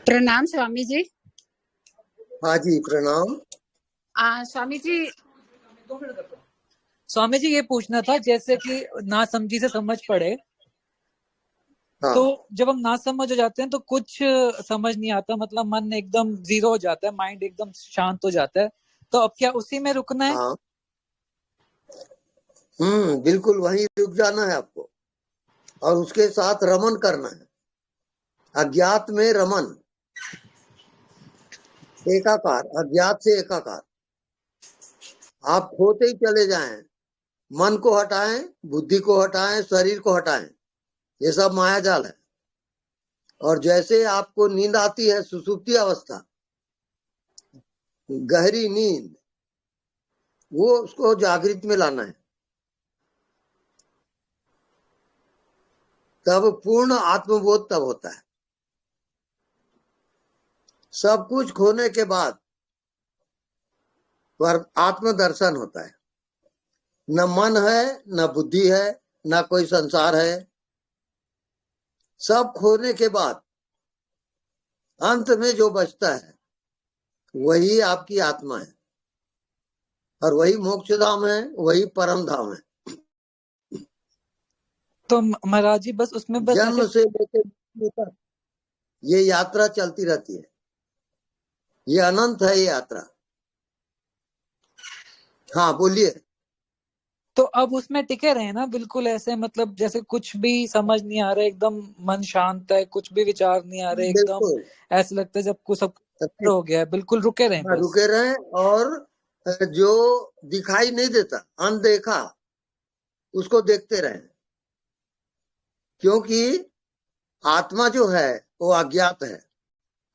प्रणाम स्वामी जी। हाँ जी, प्रणाम। स्वामी जी, स्वामी जी ये पूछना था, जैसे कि ना समझी से समझ पड़े, हाँ तो जब हम ना समझ हो जाते हैं तो कुछ समझ नहीं आता, मतलब मन एकदम जीरो हो जाता है, माइंड एकदम शांत हो जाता है, तो अब क्या उसी में रुकना है? हाँ, बिल्कुल वहीं रुक जाना है आपको और उसके साथ रमन करना है। अज्ञात में रमन, एकाकार, अज्ञात से एकाकार। आप खोते ही चले जाएं, मन को हटाएं, बुद्धि को हटाएं, शरीर को हटाएं, ये सब माया जाल है। और जैसे आपको नींद आती है, सुसुप्ति अवस्था, गहरी नींद, वो उसको जागृत में लाना है। तब पूर्ण आत्मबोध तब होता है। सब कुछ खोने के बाद आत्मदर्शन होता है। न मन है, न बुद्धि है, न कोई संसार है। सब खोने के बाद अंत में जो बचता है वही आपकी आत्मा है, और वही मोक्ष धाम है, वही परम धाम है। तो महाराज जी बस उसमें बस जन्म ऐसे से लेकर मृत्यु तक ये यात्रा चलती रहती है। ये अनंत है, ये यात्रा। हाँ, बोलिए। तो अब उसमें टिके रहे ना, बिल्कुल ऐसे, मतलब जैसे कुछ भी समझ नहीं आ रहा, एकदम मन शांत है, कुछ भी विचार नहीं आ रहे, एकदम बिल्कुल ऐसा लगता है जब कुछ सब हो गया है, बिल्कुल रुके रहे बस। रुके रहे। और जो दिखाई नहीं देता, अनदेखा, उसको देखते रहे। क्योंकि आत्मा जो है वो अज्ञात है।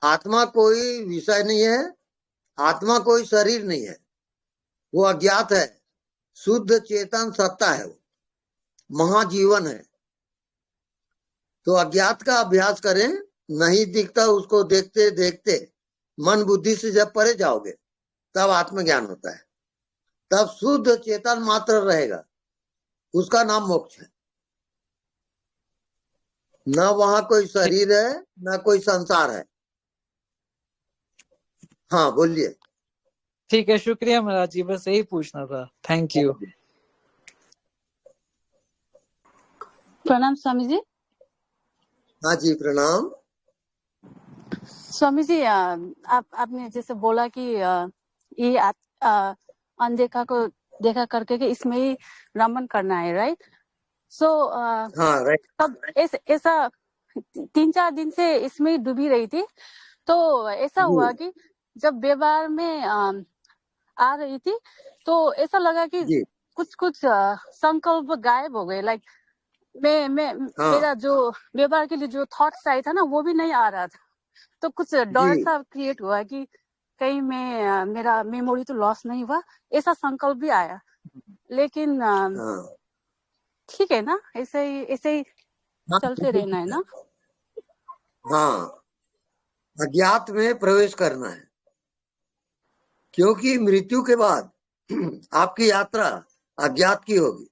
आत्मा कोई विषय नहीं है, आत्मा कोई शरीर नहीं है, वो अज्ञात है। शुद्ध चेतन सत्ता है, वो महाजीवन है। तो अज्ञात का अभ्यास करें। नहीं दिखता उसको देखते देखते मन बुद्धि से जब परे जाओगे तब आत्मज्ञान होता है। तब शुद्ध चेतन मात्र रहेगा, उसका नाम मोक्ष है। न वहां कोई शरीर है, न कोई संसार है। हाँ, बोलिए। ठीक है, शुक्रिया महाराज जी, बस यही पूछना था। Thank you. प्रणाम स्वामी जी। हाँ जी, प्रणाम। स्वामी जी, आपने जैसे बोला कि ये अनदेखा को देखा करके कि इसमें ही रमन करना है, राइट? सो हाँ, राइट। तब ऐसा 3-4 दिन से इसमें ही डूबी रही थी। तो ऐसा हुआ कि जब व्यवहार में आ रही थी तो ऐसा लगा कि जी, कुछ संकल्प गायब हो गए। लाइक मैं हाँ, मेरा जो व्यवहार के लिए जो थॉट्स आई था ना, वो भी नहीं आ रहा था। तो कुछ डर जी, सा क्रिएट हुआ कि कहीं मेरा मेमोरी तो लॉस नहीं हुआ, ऐसा संकल्प भी आया। लेकिन हाँ, ठीक है ना, ऐसे ही हाँ, चलते रहना है ना। हाँ, अज्ञात में प्रवेश करना है। क्योंकि मृत्यु के बाद आपकी यात्रा अज्ञात की होगी।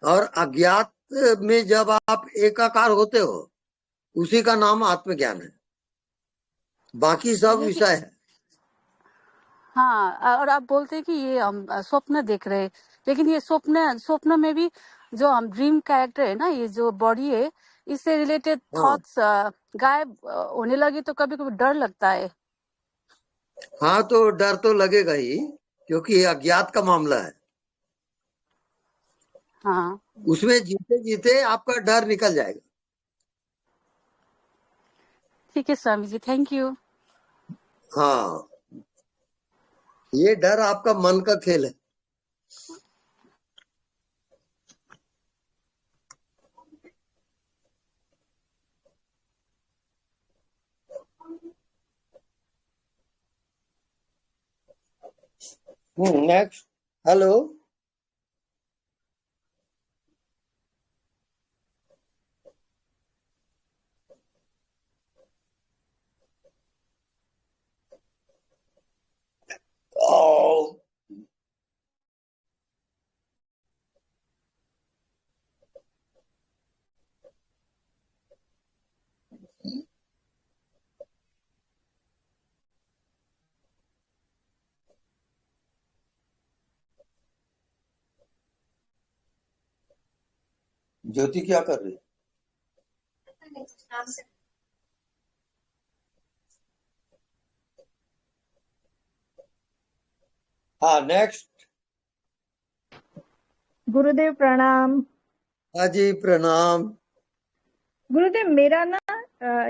और अज्ञात में जब आप एकाकार होते हो, उसी का नाम आत्मज्ञान है। बाकी सब लेकिन विषय है। हाँ, और आप बोलते हैं कि ये हम स्वप्न देख रहे हैं, लेकिन ये स्वप्न स्वप्न में भी जो हम ड्रीम कैरेक्टर है ना, ये जो बॉडी है, इससे रिलेटेड हाँ, थॉट्स गायब होने लगे तो कभी कभी डर लगता है। हाँ, तो डर तो लगेगा ही, क्योंकि ये अज्ञात का मामला है। हाँ, उसमें जीते जीते आपका डर निकल जाएगा। ठीक है स्वामी जी, थैंक यू। हाँ, ये डर आपका मन का खेल है। नेक्स्ट। हेलो। ज्योति क्या कर रही है? हाँ, नेक्स्ट। गुरुदेव प्रणाम। हाँ जी, प्रणाम। गुरुदेव मेरा ना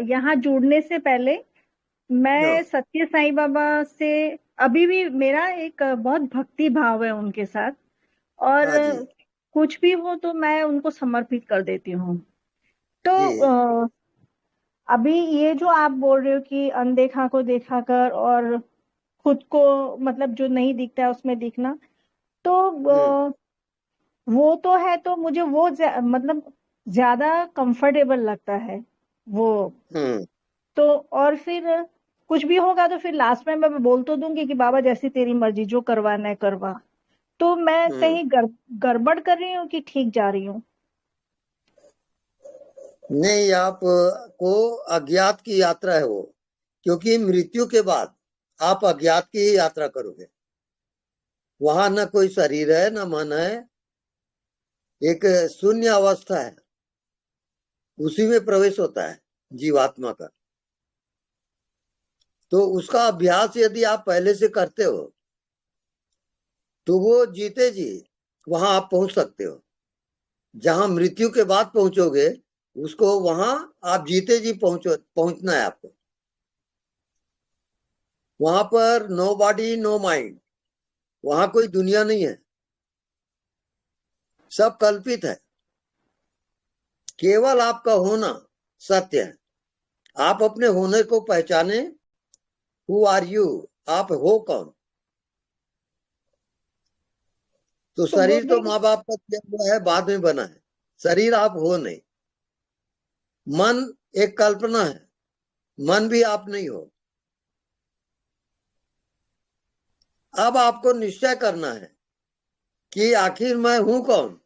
यहाँ जुड़ने से पहले मैं हाँ सत्य साईं बाबा से अभी भी मेरा एक बहुत भक्ति भाव है उनके साथ, और हाँ जी कुछ भी हो तो मैं उनको समर्पित कर देती हूँ। तो जी। अभी ये जो आप बोल रहे हो कि अनदेखा को देखा कर और खुद को मतलब जो नहीं दिखता है उसमें दिखना, तो हम्म वो तो है, तो मुझे वो मतलब ज्यादा कंफर्टेबल लगता है वो। हम्म तो और फिर कुछ भी होगा तो फिर लास्ट में मैं बोल तो दूंगी कि बाबा जैसी तेरी मर्जी, जो करवाना है करवा। तो मैं हम्म। कहीं गड़बड़ कर रही हूँ कि ठीक जा रही हूँ? नहीं, आप को अज्ञात की यात्रा है वो, क्योंकि मृत्यु के बाद आप अज्ञात की ही यात्रा करोगे। वहां न कोई शरीर है न मन है, एक शून्य अवस्था है, उसी में प्रवेश होता है जीवात्मा का। तो उसका अभ्यास यदि आप पहले से करते हो तो वो जीते जी वहां आप पहुंच सकते हो। जहां मृत्यु के बाद पहुंचोगे उसको वहां आप जीते जी पहुंचना है आपको। वहां पर नो बॉडी नो माइंड, वहां कोई दुनिया नहीं है, सब कल्पित है। केवल आपका होना सत्य है। आप अपने होने को पहचाने। हु आर यू, आप हो कौन? तो तो शरीर तो गुरुदेव माँ बाप का दिया हुआ है, बाद में बना है। शरीर आप हो नहीं। मन एक कल्पना है, मन भी आप नहीं हो। अब आपको निश्चय करना है कि आखिर मैं हूं कौन।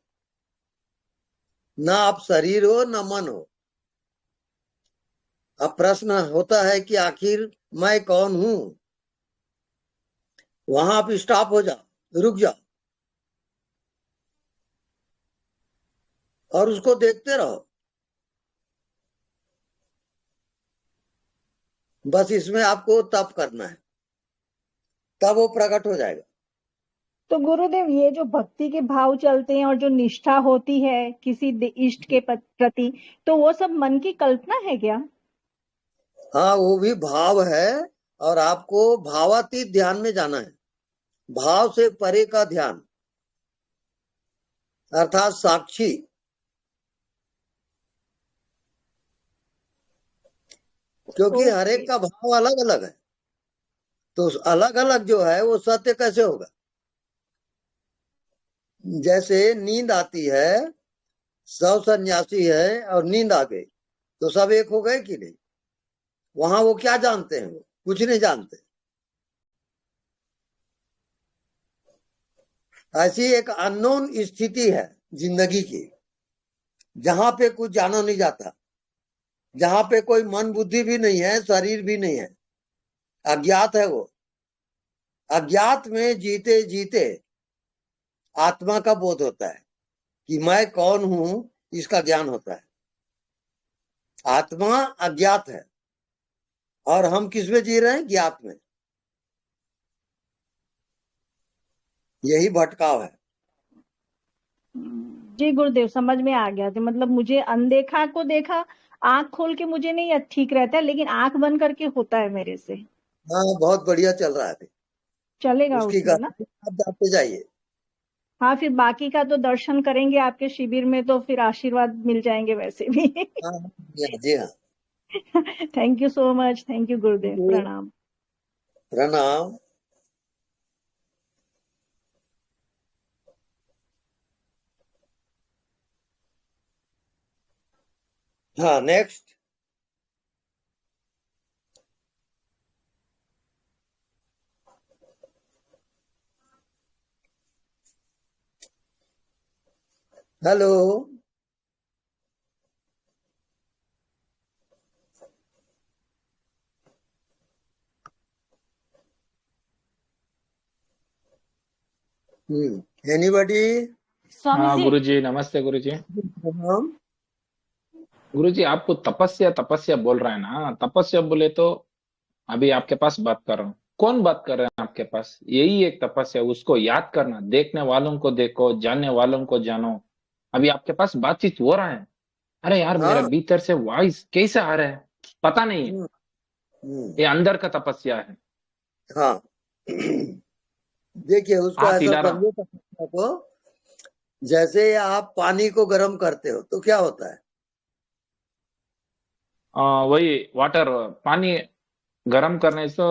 ना आप शरीर हो ना मन हो। अब प्रश्न होता है कि आखिर मैं कौन हूं। वहां आप स्टॉप हो जाओ, रुक जाओ और उसको देखते रहो। बस इसमें आपको तप करना है, तब वो प्रकट हो जाएगा। तो गुरुदेव ये जो भक्ति के भाव चलते हैं और जो निष्ठा होती है किसी इष्ट के प्रति, तो वो सब मन की कल्पना है क्या? हाँ, वो भी भाव है। और आपको भावातीत ध्यान में जाना है, भाव से परे का ध्यान, अर्थात साक्षी। क्योंकि हर ओके। एक का भाव अलग अलग है, तो अलग अलग जो है वो सत्य कैसे होगा? जैसे नींद आती है, 100 सन्यासी है और नींद आ गई, तो सब एक हो गए कि नहीं? वहां वो क्या जानते हैं? वो कुछ नहीं जानते। ऐसी एक अननोन स्थिति है जिंदगी की, जहां पे कुछ जाना नहीं जाता, जहां पे कोई मन बुद्धि भी नहीं है, शरीर भी नहीं है। अज्ञात है वो। अज्ञात में जीते जीते आत्मा का बोध होता है कि मैं कौन हूं, इसका ज्ञान होता है। आत्मा अज्ञात है और हम किस में जी रहे हैं? ज्ञात में। यही भटकाव है। जी गुरुदेव समझ में आ गया। तो मतलब मुझे अनदेखा को देखा, आंख खोल के मुझे नहीं ठीक रहता है, लेकिन आंख बंद करके होता है मेरे से। हाँ, बहुत बढ़िया चल रहा है अभी। चलेगा उसकी उसमें ना? गारंटी आप जाते जाइए। हाँ, फिर बाकी का तो दर्शन करेंगे आपके शिविर में, तो फिर आशीर्वाद मिल जाएंगे वैसे भी। हाँ हाँ, जी हाँ जी हाँ। Thank you so much. Thank you गुरुदेव, प्रणाम। प्रणाम। हाँ, नेक्स्ट। हेलो। एनीबॉडी? स्वामी हाँ जी। गुरुजी, नमस्ते गुरुजी। हम गुरुजी, आपको तपस्या तपस्या बोल रहा है ना, तपस्या बोले तो अभी आपके पास बात कर रहा हूँ। कौन बात कर रहे हैं आपके पास? यही एक तपस्या, उसको याद करना, देखने वालों को देखो, जानने वालों को जानो। अभी आपके पास बातचीत हो रहा है। अरे यार, मेरे हाँ। भीतर से वॉइस कैसे आ रहा है पता नहीं है। ये अंदर का तपस्या है। हाँ। देखिए, उसको हाथ ऐसा हिला रहा हूं। समझो तपस्या को, जैसे आप पानी को गर्म करते हो तो क्या होता है? वही वाटर, पानी गर्म करने से,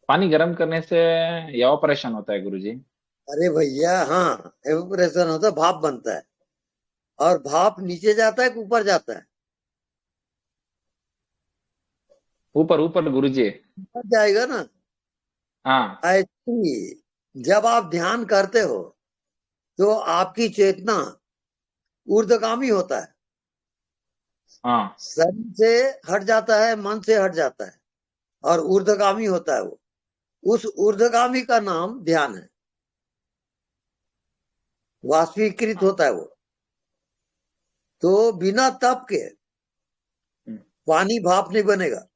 पानी गर्म करने से एवापोरेशन होता है गुरुजी। अरे भैया, हाँ, एवोपरेशन होता है, भाप बनता है। और भाप नीचे जाता है कि ऊपर जाता है? ऊपर ऊपर गुरुजी। ऊपर जाएगा ना। हाँ ऐसे ही जब आप ध्यान करते हो तो आपकी चेतना ऊर्ध्वगामी होता है, हाँ शरीर से हट जाता है, मन से हट जाता है, और ऊर्ध्वगामी होता है वो। उस ऊर्ध्वगामी का नाम ध्यान है, वाष्पीकृत होता है वो। तो बिना तप के पानी भाप नहीं बनेगा।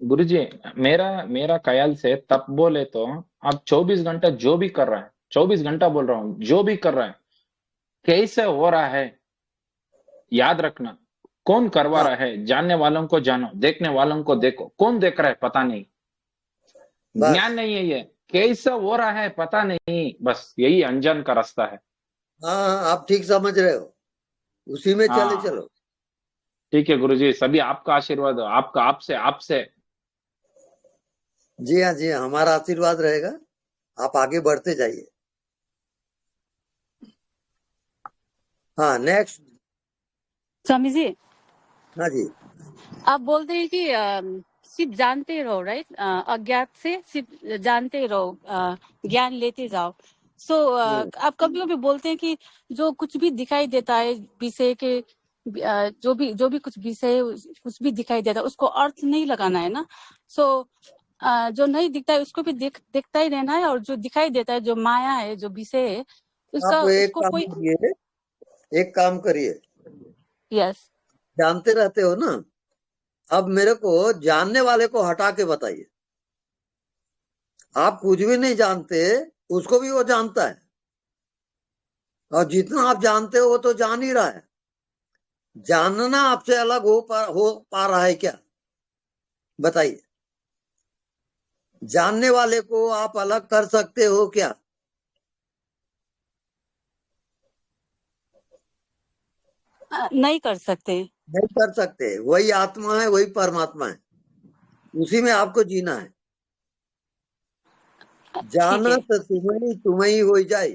गुरुजी, मेरा मेरा ख्याल से तप बोले तो आप 24 घंटा जो भी कर रहा है, 24 घंटा बोल रहा हूँ, जो भी कर रहा है कैसे हो रहा है याद रखना। कौन करवा हाँ, रहा है, जानने वालों को जानो, देखने वालों को देखो। कौन देख रहा है पता नहीं, बस। ज्ञान नहीं है ये। कैसे हो रहा है पता नहीं, बस यही अनजान का रास्ता है। हाँ, आप ठीक समझ रहे हो, उसी में चले हाँ चलो। ठीक है गुरुजी, सभी आपका आशीर्वाद हो, आपका, आपसे आपसे। जी हाँ, जी हाँ, हमारा आशीर्वाद रहेगा। आप आगे बढ़ते जाइए। हाँ, नेक्स्ट। स्वामी जी, हाँ जी। आप बोलते हैं कि सिर्फ जानते रहो, राइट? अज्ञात से सिर्फ जानते रहो, ज्ञान लेते जाओ। सो आप कभी कभी बोलते हैं कि जो कुछ भी दिखाई देता है विषय के, जो भी कुछ विषय कुछ भी दिखाई देता है उसको अर्थ नहीं लगाना है ना। सो जो नहीं दिखता है उसको भी देखता ही रहना है, और जो दिखाई देता है, जो माया है, जो विषय है, उसका आप एक उसको काम कोई। करिए, एक काम करिए। यस। जानते रहते हो ना, अब मेरे को जानने वाले को हटा के बताइए। आप कुछ भी नहीं जानते, उसको भी वो जानता है। और जितना आप जानते हो वो तो जान ही रहा है। जानना आपसे अलग हो पा रहा है क्या? बताइए। जानने वाले को आप अलग कर सकते हो क्या? नहीं कर सकते। नहीं कर सकते। वही आत्मा है, वही परमात्मा है, उसी में आपको जीना है। ठीक है। जानत तुम्हें ही हो जाए।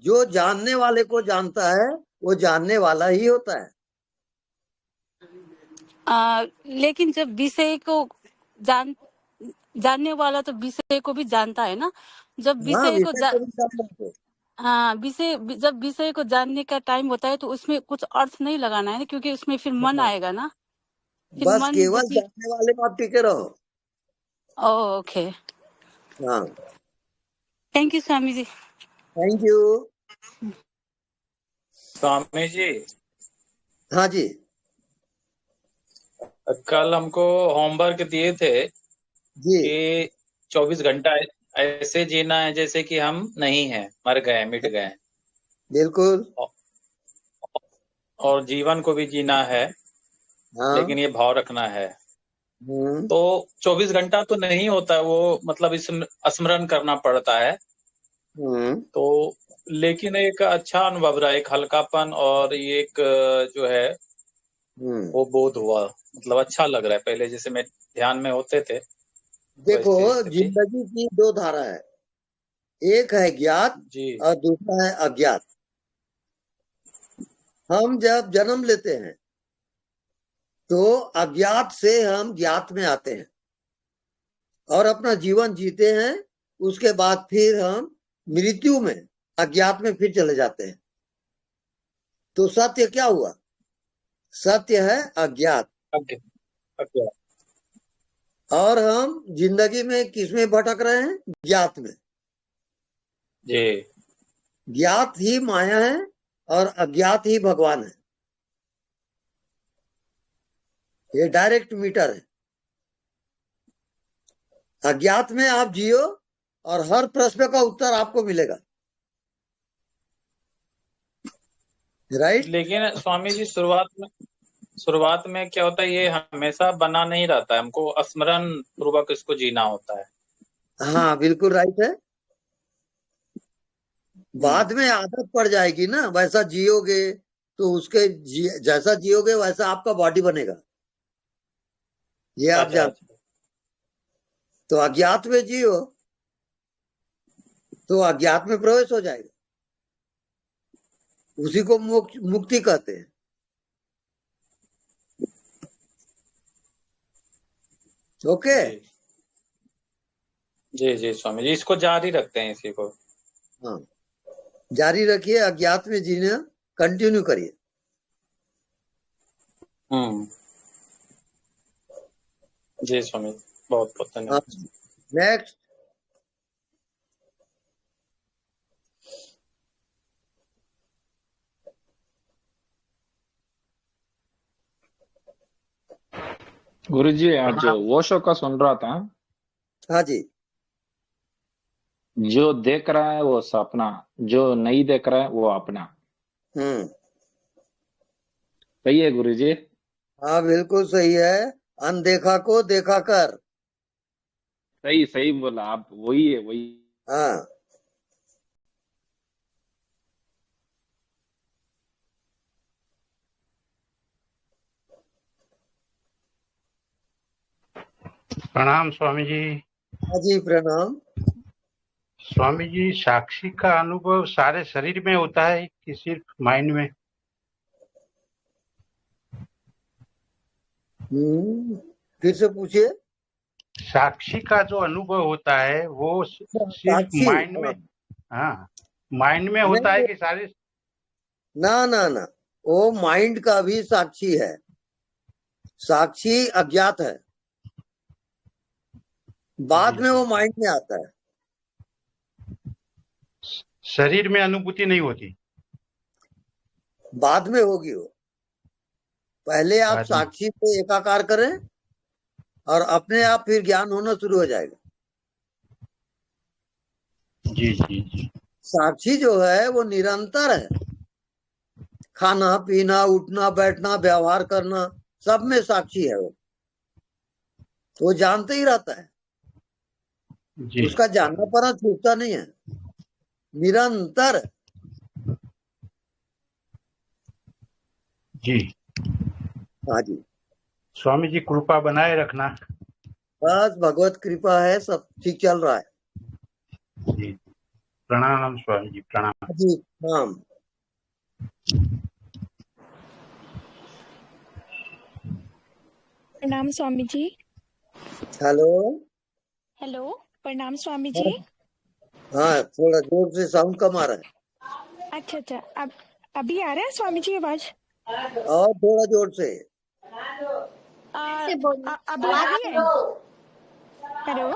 जो जानने वाले को जानता है वो जानने वाला ही होता है। लेकिन जब विषय को जानने वाला तो विषय को भी जानता है ना। जब हाँ, विषय को विषय को भी जान लेते। हाँ, जब विषय को जानने का टाइम होता है तो उसमें कुछ अर्थ नहीं लगाना है ना, क्योंकि उसमें फिर मन हाँ, आएगा ना। फिर बस मन जो केवल चीज। जानने वाले में आप टिके रहो। ओके। हाँ। Thank you Swami ji. Thank you. Swami ji, हाँ जी। कल हमको होमवर्क दिए थे जी। कि 24 घंटा ऐसे जीना है जैसे कि हम नहीं हैं, मर गए, मिट गए, बिल्कुल। और जीवन को भी जीना है, हाँ। लेकिन ये भाव रखना है। हम्म। तो 24 घंटा तो नहीं होता, वो मतलब इस स्मरण करना पड़ता है। हम्म। तो लेकिन एक अच्छा अनुभव रहा, एक हल्कापन, और ये एक जो है हम्म। वो बोध हुआ, मतलब अच्छा लग रहा है। पहले जैसे मैं ध्यान में होते थे देखो, वैसी स्थिति। जिंदगी की दो धारा है, एक है ज्ञात जी और दूसरा है अज्ञात। हम जब जन्म लेते हैं तो अज्ञात से हम ज्ञात में आते हैं और अपना जीवन जीते हैं। उसके बाद फिर हम मृत्यु में अज्ञात में फिर चले जाते हैं। तो सत्य क्या हुआ? सत्य है अज्ञात। अज्ञ अज्ञात। और हम जिंदगी में किसमें भटक रहे हैं? ज्ञात में। जी ज्ञात ही माया है और अज्ञात ही भगवान है। ये डायरेक्ट मीटर है। अज्ञात में आप जियो और हर प्रश्न का उत्तर आपको मिलेगा। राइट। लेकिन स्वामी जी शुरुआत में क्या होता है, ये हमेशा बना नहीं रहता है, हमको स्मरण पूर्वक इसको जीना होता है। हाँ बिल्कुल राइट है। बाद में आदत पड़ जाएगी ना, वैसा जियोगे तो उसके जैसा जियोगे वैसा आपका बॉडी बनेगा। ये आप अच्छा जान। अच्छा। तो अज्ञात में जियो तो अज्ञात में प्रवेश हो जाएगा। उसी को मुक्ति कहते हैं। ओके। जी जी जी स्वामी जी, इसको जारी रखते हैं इसी को। हाँ जारी रखिए, अज्ञात में जीना कंटिन्यू करिए। जी स्वामी, बहुत बहुत धन्यवाद। नेक्स्ट। गुरुजी आज ओशो का सुन रहा था। हाँ जी। जो देख रहा है वो सपना, जो नहीं देख रहा है वो अपना। सही है गुरुजी? हाँ बिल्कुल सही है। अनदेखा को देखा कर। सही सही बोला आप, वही है वही। हाँ प्रणाम स्वामी जी। हाँ जी प्रणाम। स्वामी जी, साक्षी का अनुभव सारे शरीर में होता है कि सिर्फ माइंड में? फिर से पूछिए। साक्षी का जो अनुभव होता है वो सिर्फ साक्षी। माइंड में, हाँ माइंड में होता है कि सारे? ना ना ना, वो माइंड का भी साक्षी है। साक्षी अज्ञात है, बाद में वो माइंड में आता है। शरीर में अनुभूति नहीं होती? बाद में होगी वो। पहले आप साक्षी से एकाकार करें और अपने आप फिर ज्ञान होना शुरू हो जाएगा। जी जी जी। साक्षी जो है वो निरंतर है। खाना पीना, उठना बैठना, व्यवहार करना, सब में साक्षी है वो। तो वो जानते ही रहता है। जी। उसका जानना पड़ा छूटता नहीं है, निरंतर। जी हाँ जी। स्वामी जी कृपा बनाए रखना। बस भगवत कृपा है, सब ठीक चल रहा है। जी प्रणाम स्वामी जी, प्रणाम। जी प्रणाम। प्रणाम स्वामी जी। हेलो। हेलो, प्रणाम स्वामी जी। हाँ थोड़ा जोर से साउंड कम आ रहा है। अच्छा अच्छा, अब अभी आ रहा है स्वामी जी आवाज? और थोड़ा जोर से। अभी आ रही है? हेलो,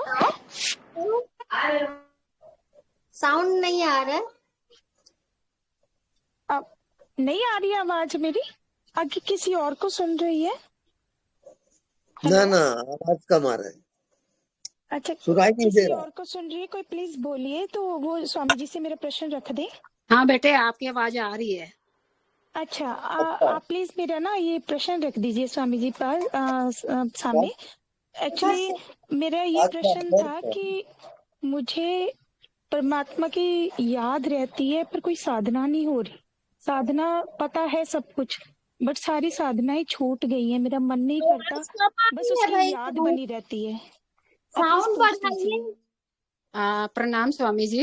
साउंड नहीं आ रहा है। अब नहीं आ रही है आवाज मेरी? आगे किसी और को सुन रही है? ना ना, आवाज कम आ रहा है। अच्छा, सुनाई नहीं दे किसी रहा। और को सुन रही है, कोई प्लीज बोलिए तो वो स्वामी जी से मेरा प्रश्न रख दे। हाँ बेटे, आपकी आवाज आ रही है। अच्छा, आप प्लीज मेरा ना ये प्रश्न रख दीजिए स्वामी जी पर सामने। एक्चुअली मेरा ये प्रश्न था कि मुझे परमात्मा की याद रहती है पर कोई साधना नहीं हो रही। साधना पता है सब कुछ, बट सारी साधनाएं छूट गई है, मेरा मन नहीं करता, बस उसकी याद बनी रहती है। साउंड बढ़ाइए। प्रणाम स्वामी जी।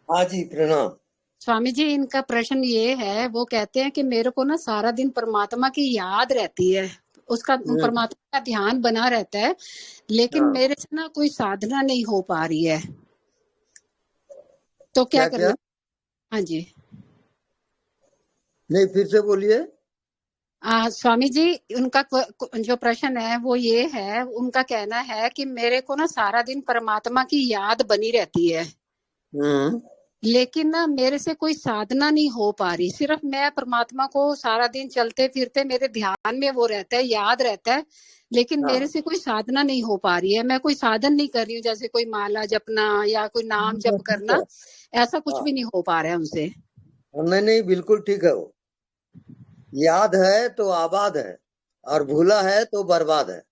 हाँ जी प्रणाम। स्वामी जी, इनका प्रश्न ये है, वो कहते हैं कि मेरे को ना सारा दिन परमात्मा की याद रहती है, उसका परमात्मा का ध्यान बना रहता है, लेकिन मेरे से ना कोई साधना नहीं हो पा रही है, तो क्या करना? हाँ जी। नहीं, फिर से बोलिए। स्वामी जी, उनका जो प्रश्न है वो ये है, उनका कहना है कि मेरे को ना सारा दिन परमात्मा की याद बनी रहती है, लेकिन ना मेरे से कोई साधना नहीं हो पा रही। सिर्फ मैं परमात्मा को सारा दिन चलते फिरते मेरे ध्यान में वो रहता है, याद रहता है, लेकिन मेरे हाँ से कोई साधना नहीं हो पा रही है। मैं कोई साधन नहीं कर रही हूँ, जैसे कोई माला जपना या कोई नाम जप ठीक है। करना, ऐसा कुछ हाँ भी नहीं हो पा रहा है उनसे। नहीं नहीं, बिल्कुल ठीक है। वो याद है तो आबाद है, और भूला है तो बर्बाद है।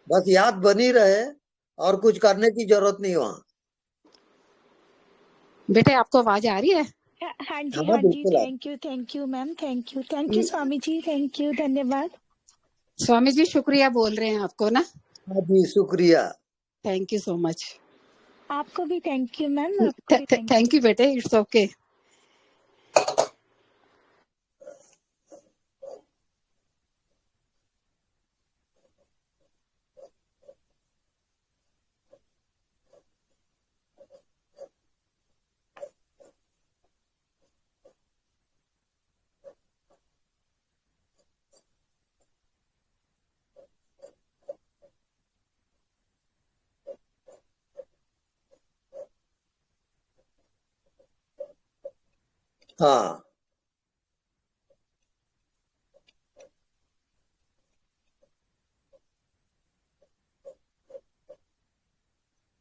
बस याद बनी रहे, और कुछ करने की जरूरत नहीं वहाँ। बेटे आपको आवाज आ रही है? हाँ जी, हाँ हाँ जी, बिल्कुल। आप thank you ma'am, thank you Swami ji, thank you, धन्यवाद। स्वामी जी शुक्रिया बोल रहे हैं आपको ना। हाँ जी, शुक्रिया। Thank you so much. आपको भी थैंक यू मैम, आपको भी थैंक थैंक यू। यू बेटे, इट्स ओके। हाँ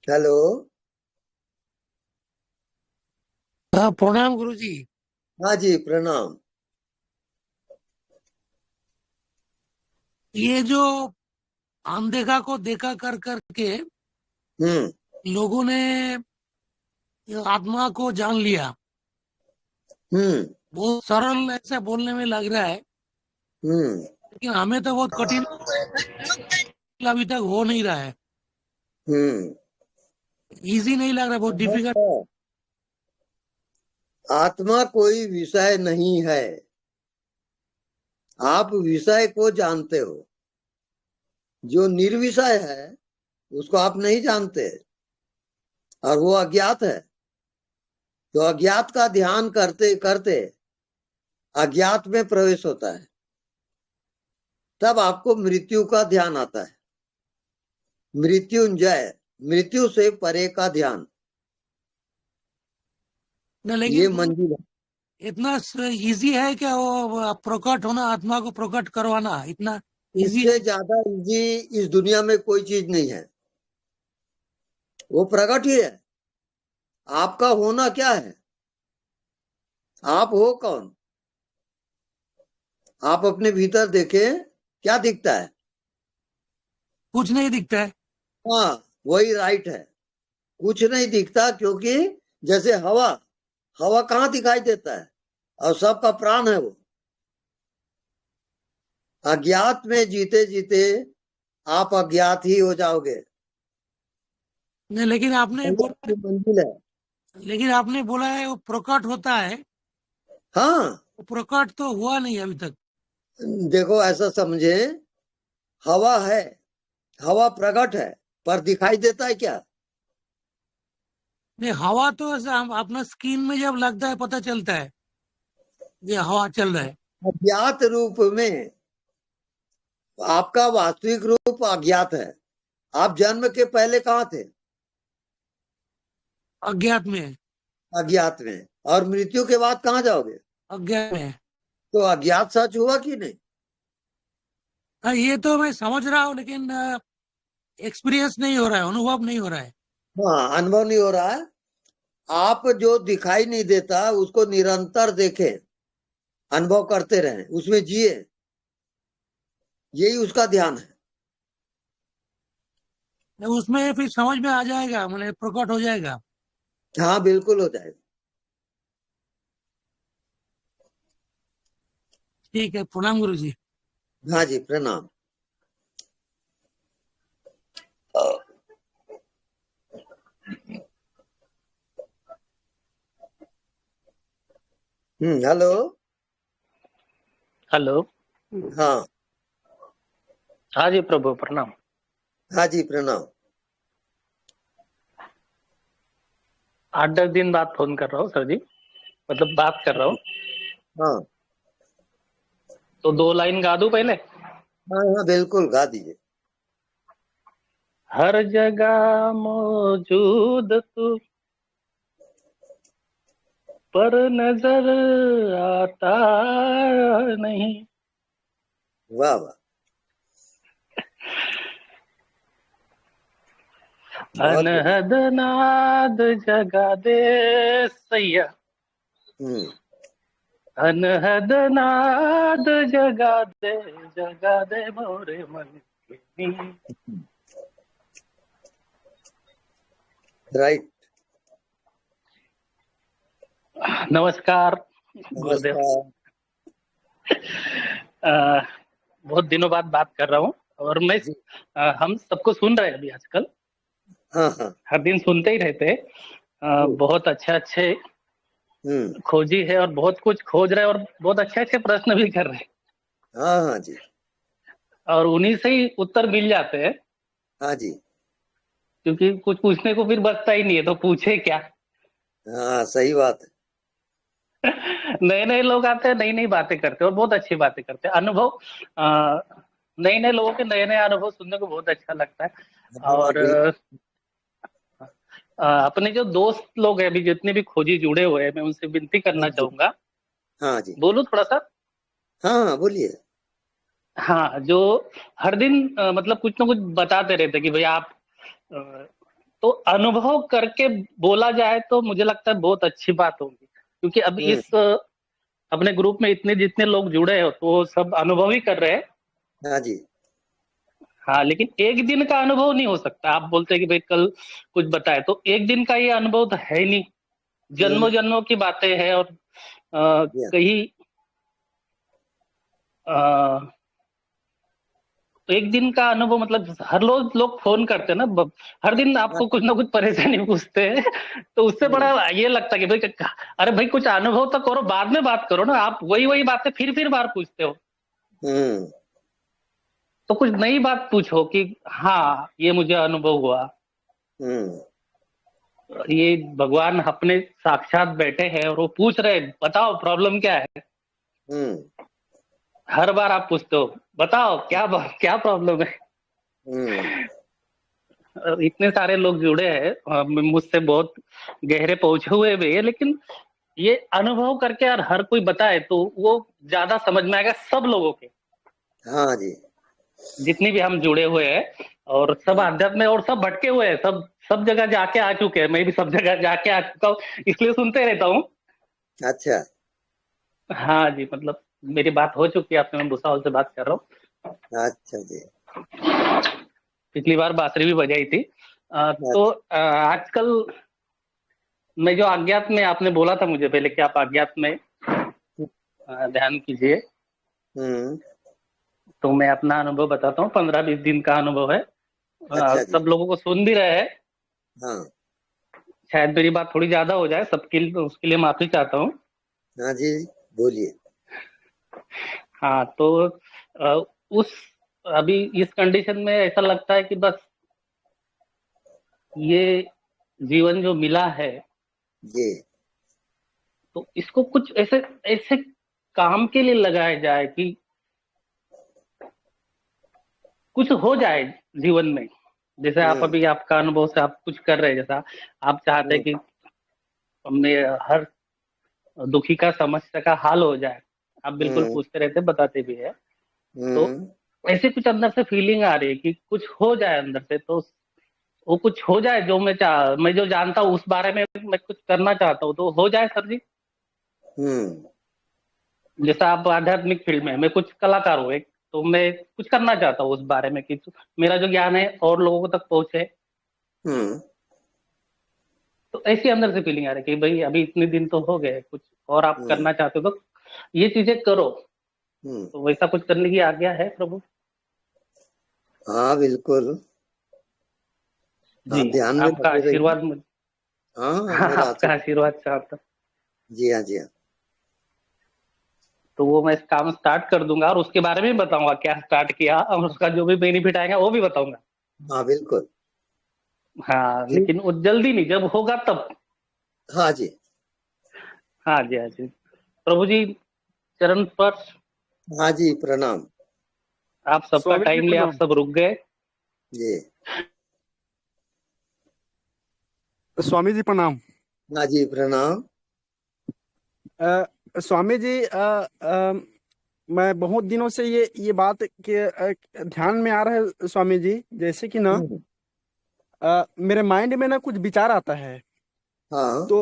हेलो। हाँ प्रणाम गुरु जी। हाँ जी प्रणाम। ये जो अनदेखा को देखा कर करके लोगों ने आत्मा को जान लिया, बहुत सरल ऐसा बोलने में लग रहा है, लेकिन हमें तो बहुत कठिन अभी तक हो नहीं रहा है। इजी नहीं लग रहा, बहुत डिफिकल्ट। आत्मा कोई विषय नहीं है, आप विषय को जानते हो। जो निर्विषय है उसको आप नहीं जानते, और वो अज्ञात है। तो अज्ञात का ध्यान करते करते अज्ञात में प्रवेश होता है, तब आपको मृत्यु का ध्यान आता है। मृत्युंजय, मृत्यु से परे का ध्यान, न ये लेकिन मंजिल है। इतना इजी है क्या वो प्रकट होना, आत्मा को प्रकट करवाना इतना इजी इससे है? ज्यादा इजी इस दुनिया में कोई चीज नहीं है। वो प्रकट ही है। आपका होना क्या है? आप हो कौन? आप अपने भीतर देखें, क्या दिखता है? कुछ नहीं दिखता है। हाँ वही राइट है, कुछ नहीं दिखता। क्योंकि जैसे हवा, हवा कहाँ दिखाई देता है? और सबका प्राण है वो। अज्ञात में जीते जीते आप अज्ञात ही हो जाओगे। नहीं लेकिन आपने बोला, मंजिल है। लेकिन आपने बोला है वो प्रकट होता है। हाँ वो प्रकट तो हुआ नहीं अभी तक। देखो ऐसा समझे, हवा है, हवा प्रकट है, पर दिखाई देता है क्या? नहीं, हवा तो ऐसा अपना स्किन में जब लगता है पता चलता है ये हवा चल रहा है। अज्ञात रूप में आपका वास्तविक रूप अज्ञात है। आप जन्म के पहले कहाँ थे? अज्ञात में। अज्ञात में। और मृत्यु के बाद कहाँ जाओगे? अज्ञात में। तो अज्ञात सच हुआ कि नहीं? हाँ ये तो मैं समझ रहा हूँ, लेकिन एक्सपीरियंस नहीं हो रहा है, अनुभव नहीं हो रहा है। हाँ अनुभव नहीं हो रहा है। आप जो दिखाई नहीं देता उसको निरंतर देखें, अनुभव करते रहें, उसमें जिए, यही उसका ध्यान है। उसमें फिर समझ में आ जाएगा, मतलब प्रकट हो जाएगा। हाँ बिल्कुल हो जाएगा। ठीक है, प्रणाम गुरु जी। हाँ जी प्रणाम। हेलो। हेलो। हाँ हाँ जी प्रभु प्रणाम। हाँ जी प्रणाम। 8-10 दिन बाद फोन कर रहा हूँ सर जी, मतलब बात कर रहा हूँ। हाँ तो 2 लाइन गा दूं पहले? हाँ हाँ बिल्कुल गा दीजिए। हर जगह मौजूद तू, पर नजर आता नहीं। वाह वाह, बहुत बढ़िया। अनहद नाद जगा दे सैया, अनहद नाद जगा दे मोरे मन की नींद। राइट। नमस्कार गुरुदेव। नमस्कार। बहुत दिनों बाद बात कर रहा हूँ और मैं जी। हम सबको सुन रहे हैं अभी आजकल, हाँ हाँ हर दिन सुनते ही रहते हैं। जी। बहुत अच्छे हम्म। खोजी है और बहुत कुछ खोज रहे हैं और बहुत अच्छे प्रश्न भी कर रहे हैं हाँ हाँ जी। और उन्हीं से ही उत्तर मिल जाते हैं, हाँ जी। क्योंकि कुछ पूछने को फिर बचता ही नहीं है तो पूछे क्या। हाँ सही बात है। नए लोग आते हैं, नई बातें करते हैं और बहुत अच्छी बातें करते हैं। अनुभव नए लोगों के नए अनुभव सुनने को बहुत अच्छा लगता है। हाँ और बिल्कुल। अपने जो दोस्त लोग हैं अभी जितने भी खोजी जुड़े हुए हैं, मैं उनसे विनती हाँ करना जी। चाहूंगा। हाँ जी। बोलूं थोड़ा सा? हाँ हाँ बोलिए। हाँ, जो हर दिन मतलब कुछ ना कुछ बताते रहते कि भाई आप तो अनुभव करके बोला जाए तो मुझे लगता है बहुत अच्छी बात होगी, क्योंकि अब इस अपने ग्रुप में इतने जितने लोग जुड़े हैं तो वो सब अनुभव ही कर रहे हैं। हाँ जी। हाँ, लेकिन एक दिन का अनुभव नहीं हो सकता। आप बोलते हैं कि भाई कल कुछ बताए, तो एक दिन का ये अनुभव तो है ही नहीं, जन्मों की बातें हैं। और कहीं तो एक दिन का अनुभव मतलब हर रोज लोग फोन करते हैं ना, हर दिन आपको कुछ ना कुछ परेशानी पूछते हैं तो उससे बड़ा ये लगता है कि भाई अरे भाई कुछ अनुभव तो करो, बाद में बात करो ना। आप वही बातें फिर बार पूछते हो। तो कुछ नई बात पूछो कि हाँ ये मुझे अनुभव हुआ। ये भगवान अपने साक्षात बैठे हैं और वो पूछ रहे बताओ प्रॉब्लम क्या है। हर बार आप पूछते हो बताओ क्या प्रॉब्लम है। इतने सारे लोग जुड़े हैं, मुझसे बहुत गहरे पहुंचे हुए भी है, लेकिन ये अनुभव करके यार हर कोई बताए तो वो ज्यादा समझ में आएगा सब लोगों के। हाँ जी। जितनी भी हम जुड़े हुए हैं और सब आध्यात्म में और सब भटके हुए हैं, सब जगह जाके आ चुके हैं। मैं भी सब जगह जाके आ चुका हूँ, इसलिए सुनते रहता हूँ। अच्छा। हाँ जी, मतलब मेरी बात हो चुकी है आपसे, मैं भूसावल से बात कर रहा हूँ। अच्छा जी। पिछली बार बांसुरी भी बजाई थी। तो आजकल मैं जो अज्ञात में, आपने बोला था मुझे पहले कि आप अज्ञात में ध्यान कीजिए, तो मैं अपना अनुभव बताता हूँ। 15-20 दिन का अनुभव है। अच्छा जी। सब लोगों को सुन भी रहे हैं। हाँ। शायद मेरी बात थोड़ी ज्यादा हो जाए सबके लिए, तो उसके लिए माफी चाहता हूँ। हाँ जी बोलिए। हाँ, तो उस अभी इस कंडीशन में ऐसा लगता है कि बस ये जीवन जो मिला है जी, तो इसको कुछ ऐसे काम के लिए लगाया जाए कि कुछ हो जाए जीवन में। जैसे आप अभी आपका अनुभव से आप कुछ कर रहे हैं, जैसा आप चाहते हैं कि मैं हर दुखी का समस्या का हाल हो जाए। आप बिल्कुल पूछते रहते, बताते भी है। तो ऐसे कुछ अंदर से फीलिंग आ रही है कि कुछ हो जाए अंदर से, तो वो कुछ हो जाए जो मैं जो जानता हूँ उस बारे में मैं कुछ करना चाहता हूँ, तो हो जाए सर जी। जैसा आप आध्यात्मिक फील्ड में, मैं कुछ कलाकार हूँ एक, तो मैं कुछ करना चाहता हूँ उस बारे में कि मेरा जो ज्ञान है और लोगों तक पहुंचे। तो ऐसी अंदर से फीलिंग आ रही है कि भाई अभी इतने दिन तो हो गए, कुछ और आप करना चाहते हो तो ये चीजें करो। तो वैसा कुछ करने की आज्ञा है प्रभु? हाँ बिल्कुल। जी, ध्यान में आपका लगे रहिए। आशीर्वाद हाँ मेरा आपका आशीर्वाद चाहता। जी हाँ जी हाँ। तो वो मैं काम स्टार्ट कर दूंगा और उसके बारे में बताऊंगा क्या स्टार्ट किया, और उसका जो भी बेनिफिट आएगा वो भी बताऊंगा। हाँ बिल्कुल। हाँ, लेकिन वो जल्दी नहीं, जब होगा तब। हाँ जी। हाँ जी, हाँ जी। प्रभु जी चरण स्पर्श। हाँ जी प्रणाम। आप सबका टाइम ले, आप सब रुक गए। जी स्वामी जी प्रणाम। हाँ जी प्रणाम। स्वामी जी, मैं बहुत दिनों से ये बात के ध्यान में आ रहा है स्वामी जी, जैसे कि ना मेरे माइंड में ना कुछ विचार आता है। हाँ। तो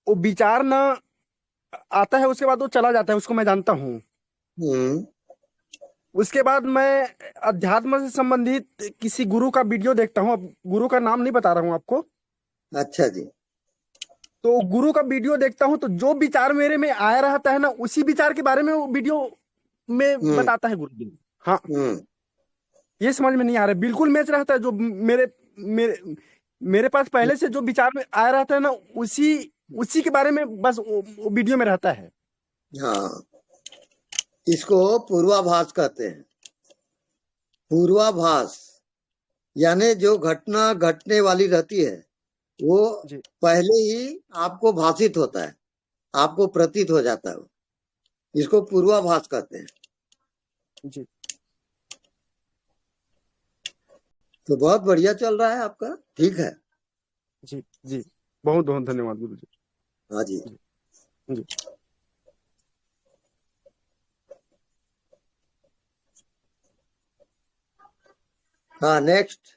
वो विचार ना आता है, उसके बाद वो चला जाता है, उसको मैं जानता हूँ। उसके बाद मैं अध्यात्म से संबंधित किसी गुरु का वीडियो देखता हूँ। अब गुरु का नाम नहीं बता रहा हूँ आपको। अच्छा जी। तो गुरु का वीडियो देखता हूँ, तो जो विचार मेरे में आया रहता है ना, उसी विचार के बारे में वो वीडियो में बताता है गुरु जी। हाँ, ये समझ में नहीं आ रहा है, बिल्कुल मैच रहता है। जो मेरे मेरे मेरे पास पहले से जो विचार में आया रहता है ना, उसी के बारे में बस वो वीडियो में रहता है। हाँ, इसको पूर्वाभास कहते हैं। पूर्वाभास यानी जो घटना घटने वाली रहती है वो पहले ही आपको भाषित होता है, आपको प्रतीत हो जाता है। इसको पूर्वाभास कहते हैं जी। तो बहुत बढ़िया चल रहा है आपका, ठीक है जी। जी, बहुत बहुत धन्यवाद गुरु जी। हाँ जी। जी। हाँ, नेक्स्ट।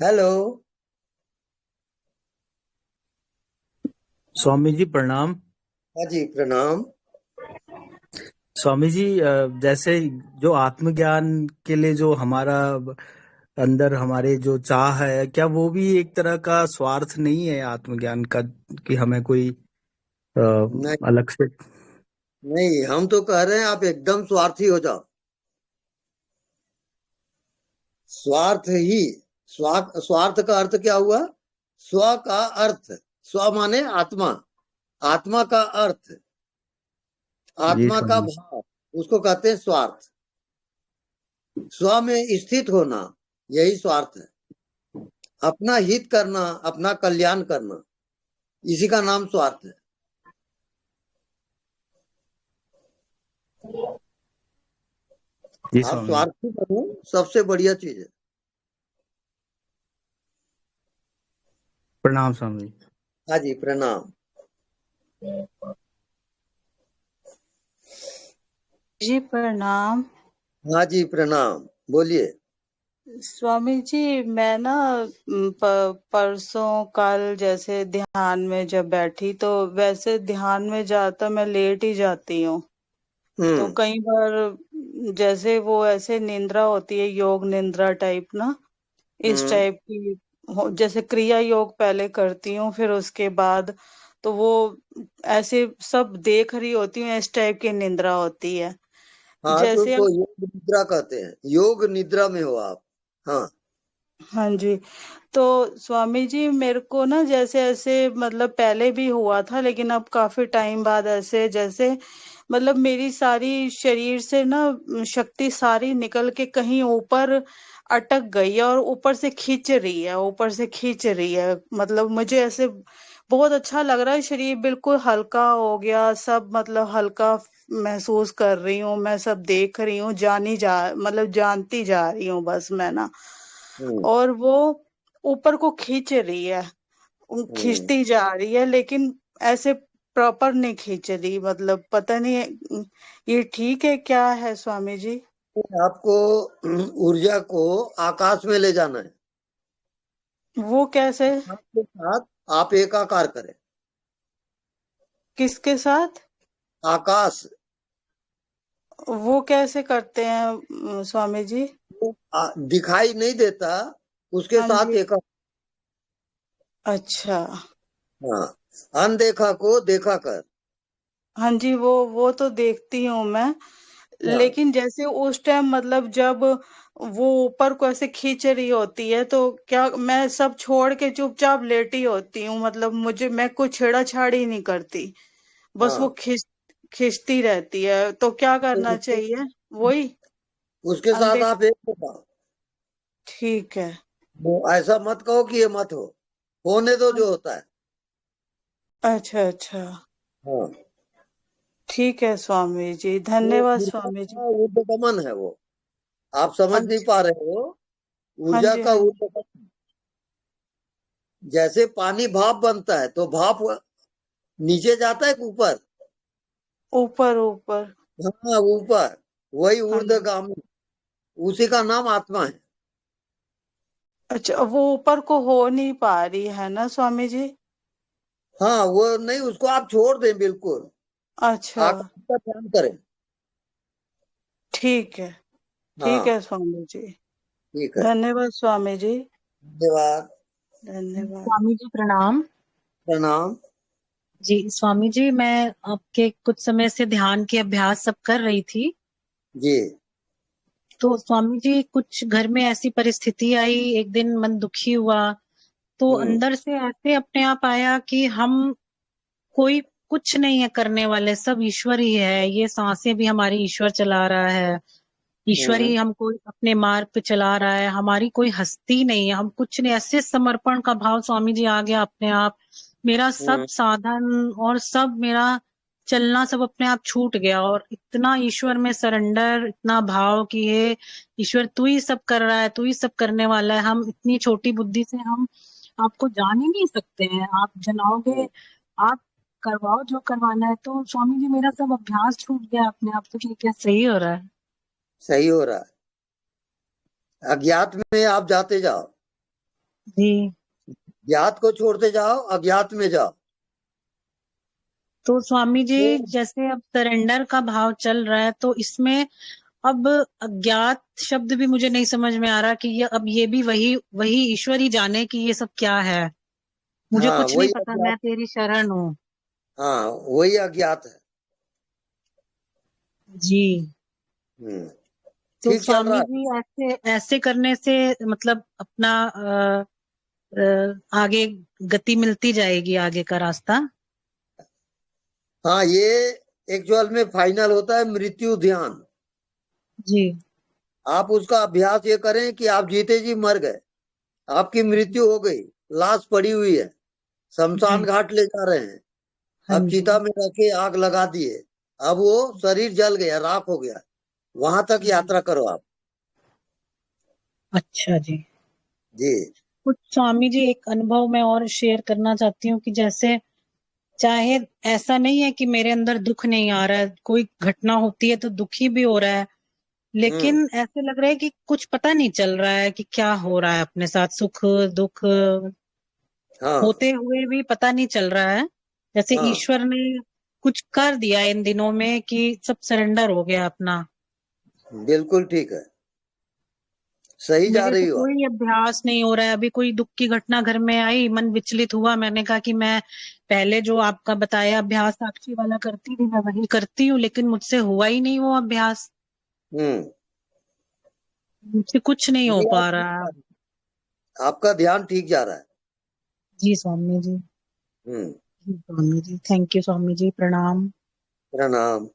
हेलो स्वामी जी प्रणाम। हाँ जी, प्रणाम। स्वामी जी, जैसे जो आत्मज्ञान के लिए जो हमारा अंदर हमारे जो चाह है, क्या वो भी एक तरह का स्वार्थ नहीं है आत्मज्ञान का, कि हमें कोई नहीं अलग से? नहीं, हम तो कह रहे हैं आप एकदम स्वार्थी हो जाओ। स्वार्थ ही स्वार्थ का अर्थ क्या हुआ? स्व का अर्थ, स्व माने आत्मा, आत्मा का अर्थ, आत्मा का भाव, उसको कहते हैं स्वार्थ। स्व में स्थित होना, यही स्वार्थ है। अपना हित करना, अपना कल्याण करना, इसी का नाम स्वार्थ है। आप स्वार्थी बनो, सबसे बढ़िया चीज है। प्रणाम स्वामी। हाँ जी, प्रणाम। जी प्रणाम। हाँ जी, प्रणाम, बोलिए। स्वामी जी, मैं ना परसों कल जैसे ध्यान में जब बैठी, तो वैसे ध्यान में ज्यादातर मैं लेट ही जाती हूँ। तो कई बार जैसे वो ऐसे निंद्रा होती है, योग निंद्रा टाइप ना, इस टाइप की जैसे क्रिया योग पहले करती हूँ, फिर उसके बाद तो वो ऐसे सब देख रही होती हूँ, इस टाइप की निंद्रा होती है। हाँ, तो जैसे उसको योग निद्रा कहते हैं, योग निद्रा में हो आप। हाँ हाँ जी। तो स्वामी जी, मेरे को ना जैसे ऐसे मतलब पहले भी हुआ था, लेकिन अब काफी टाइम बाद ऐसे जैसे मतलब मेरी सारी शरीर से ना शक्ति सारी निकल के कहीं ऊपर अटक गई है और ऊपर से खींच रही है, ऊपर से खींच रही है। मतलब मुझे ऐसे बहुत अच्छा लग रहा है, शरीर बिल्कुल हल्का हो गया, सब मतलब हल्का महसूस कर रही हूँ मैं, सब देख रही हूँ, मतलब जानती जा रही हूँ बस मैं ना। और वो ऊपर को खींच रही है, खींचती जा रही है, लेकिन ऐसे प्रॉपर नहीं खींच रही। मतलब पता नहीं ये ठीक है क्या है स्वामी जी? आपको ऊर्जा को आकाश में ले जाना है। वो कैसे? आपके साथ आप एकाकार करें। किसके साथ? आकाश। वो कैसे करते हैं स्वामी जी? दिखाई नहीं देता, उसके हाँ साथ जी। एकाकार। अच्छा। हाँ, अनदेखा को देखा कर। हाँ जी, वो तो देखती हूँ मैं, लेकिन जैसे उस टाइम मतलब जब वो ऊपर को ऐसे खींच रही होती है, तो क्या मैं सब छोड़ के चुपचाप लेटी होती हूँ? मतलब मैं कुछ छेड़ाछाड़ी नहीं करती, बस वो खींचती रहती है, तो क्या करना चाहिए? वही उसके साथ अनदेख आप एक हो जाओ। ठीक है। वो ऐसा मत कहो कि ये मत हो, होने दो जो होता है। अच्छा अच्छा, हाँ, ठीक है स्वामी जी, धन्यवाद स्वामी जी। ऊर्ध्वगमन है वो, आप समझ नहीं अच्छा, पा रहे हो। हाँ ऊर्जा जी का हाँ जी, ऊर्ध्वगमन, जैसे पानी भाप बनता है तो भाप नीचे जाता है कि ऊपर? ऊपर ऊपर, हाँ, ऊपर, वही हाँ जी। ऊर्ध्वगामी, उसी का नाम आत्मा है। अच्छा, वो ऊपर को हो नहीं पा रही है ना स्वामी जी? हाँ, वो नहीं, उसको आप छोड़ दें बिल्कुल, अच्छा, आकाश का ध्यान करें। ठीक है, ठीक हाँ, है स्वामी जी, ठीक है, धन्यवाद स्वामी जी, धन्यवाद। धन्यवाद। स्वामी जी प्रणाम। प्रणाम। जी स्वामी जी, मैं आपके कुछ समय से ध्यान के अभ्यास सब कर रही थी। जी। तो स्वामी जी कुछ घर में ऐसी परिस्थिति आई, एक दिन मन दुखी हुआ, तो अंदर से ऐसे अपने आप आया कि हम कोई कुछ नहीं है करने वाले, सब ईश्वर ही है, ये सांसें भी हमारी ईश्वर चला रहा है, ईश्वर ही हमको अपने मार्ग पे चला रहा है, हमारी कोई हस्ती नहीं है, हम कुछ नहीं। ऐसे समर्पण का भाव स्वामी जी आ गया अपने आप, मेरा सब साधन और सब मेरा चलना सब अपने आप छूट गया, और इतना ईश्वर में सरेंडर, इतना भाव कि हे ईश्वर तू ही सब कर रहा है, तू ही सब करने वाला है, हम इतनी छोटी बुद्धि से हम आपको जान ही नहीं सकते हैं, आप जनाओगे, आप करवाओ जो करवाना है। तो स्वामी जी मेरा सब अभ्यास छूट गया अपने आप से, कि क्या सही हो रहा है? सही हो रहा है। अज्ञात में आप जाते जाओ, जी। ज्ञात को छोड़ते जाओ, अज्ञात में जाओ। तो स्वामी जी जैसे अब सरेंडर का भाव चल रहा है, तो इसमें अब अज्ञात शब्द भी मुझे नहीं समझ में आ रहा कि ये अब ये भी वही वही ईश्वर ही जाने कि ये सब क्या है, मुझे हाँ, कुछ नहीं वही पता, अज्ञात। मैं तेरी शरण हूँ। हाँ, वही अज्ञात है। जी। तो ठीक चल रहा स्वामी है। जी ऐसे ऐसे करने से मतलब अपना आगे गति मिलती जाएगी, आगे का रास्ता। हाँ, ये एक्चुअल में फाइनल होता है मृत्यु ध्यान। जी। आप उसका अभ्यास ये करें कि आप जीते जी मर गए, आपकी मृत्यु हो गई, लाश पड़ी हुई है, शमशान घाट ले जा रहे हैं, हाँ अब जी। चिता में रखे आग लगा दिए, अब वो शरीर जल गया, राख हो गया, वहां तक यात्रा करो आप। अच्छा जी। जी। कुछ स्वामी जी एक अनुभव मैं और शेयर करना चाहती हूँ कि जैसे चाहे ऐसा नहीं है कि मेरे अंदर दुख नहीं आ रहा है, कोई घटना होती है तो दुखी भी हो रहा है, लेकिन ऐसे लग रहा है कि कुछ पता नहीं चल रहा है कि क्या हो रहा है अपने साथ, सुख दुख हाँ, होते हुए भी पता नहीं चल रहा है, जैसे हाँ, ईश्वर ने कुछ कर दिया इन दिनों में कि सब सरेंडर हो गया अपना। बिल्कुल ठीक है, सही जा मेरे से रही हो आप। कोई अभ्यास नहीं हो रहा है, अभी कोई दुख की घटना घर में आई, मन विचलित हुआ, मैंने कहा कि मैं पहले जो आपका बताया अभ्यास साक्षी वाला करती थी मैं वही करती हूँ, लेकिन मुझसे हुआ ही नहीं वो अभ्यास, मुझसे कुछ नहीं हो नहीं, आप पा ठीक रहा। जा रहे हैं। आपका ध्यान ठीक जा रहा है। जी स्वामी जी। जी स्वामी जी, थैंक यू स्वामी जी, प्रणाम। प्रणाम।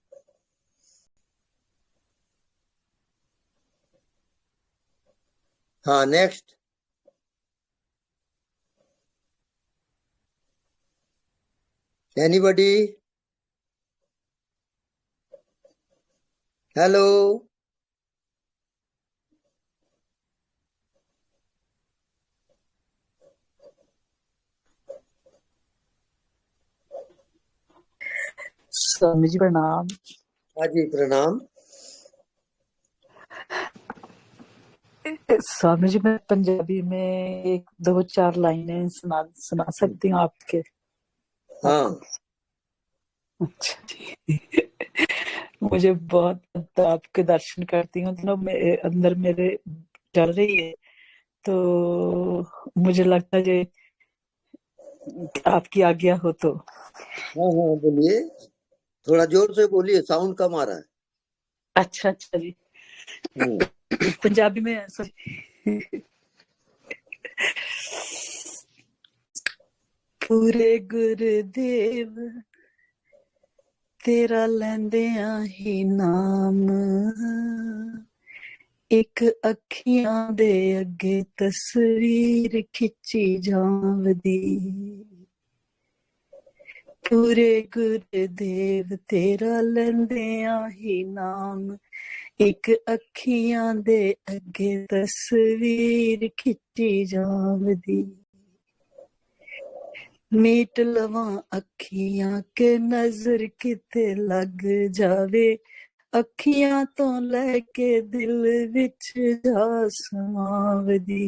हाँ, next. Anybody? Hello? Swami ji प्रणाम। हाँ जी, प्रणाम। स्वामी जी मैं पंजाबी में एक दो चार लाइनें सुना सकती हूँ आपके? हाँ। अच्छा जी। मुझे बहुत आपके दर्शन करती हूँ तो मेरे अंदर मेरे चल रही है, तो मुझे लगता है कि आपकी आज्ञा हो तो। हाँ हाँ, बोलिए, थोड़ा जोर से बोलिए, साउंड कम आ रहा है। अच्छा अच्छा जी। पंजाबी में सॉरी। पूरे गुरुदेव तेरा लैंदियां ही नाम, एक अखियां दे अगे तस्वीर खिंची जावदी, पूरे गुरदेव तेरा लैंदिया ही नाम एक अखियां दे अगे तस्वीर खिच्ची जावदी मीट लवा अखियां के नजर किते लग जावे अखियां तो लैके दिल विच जा समावदी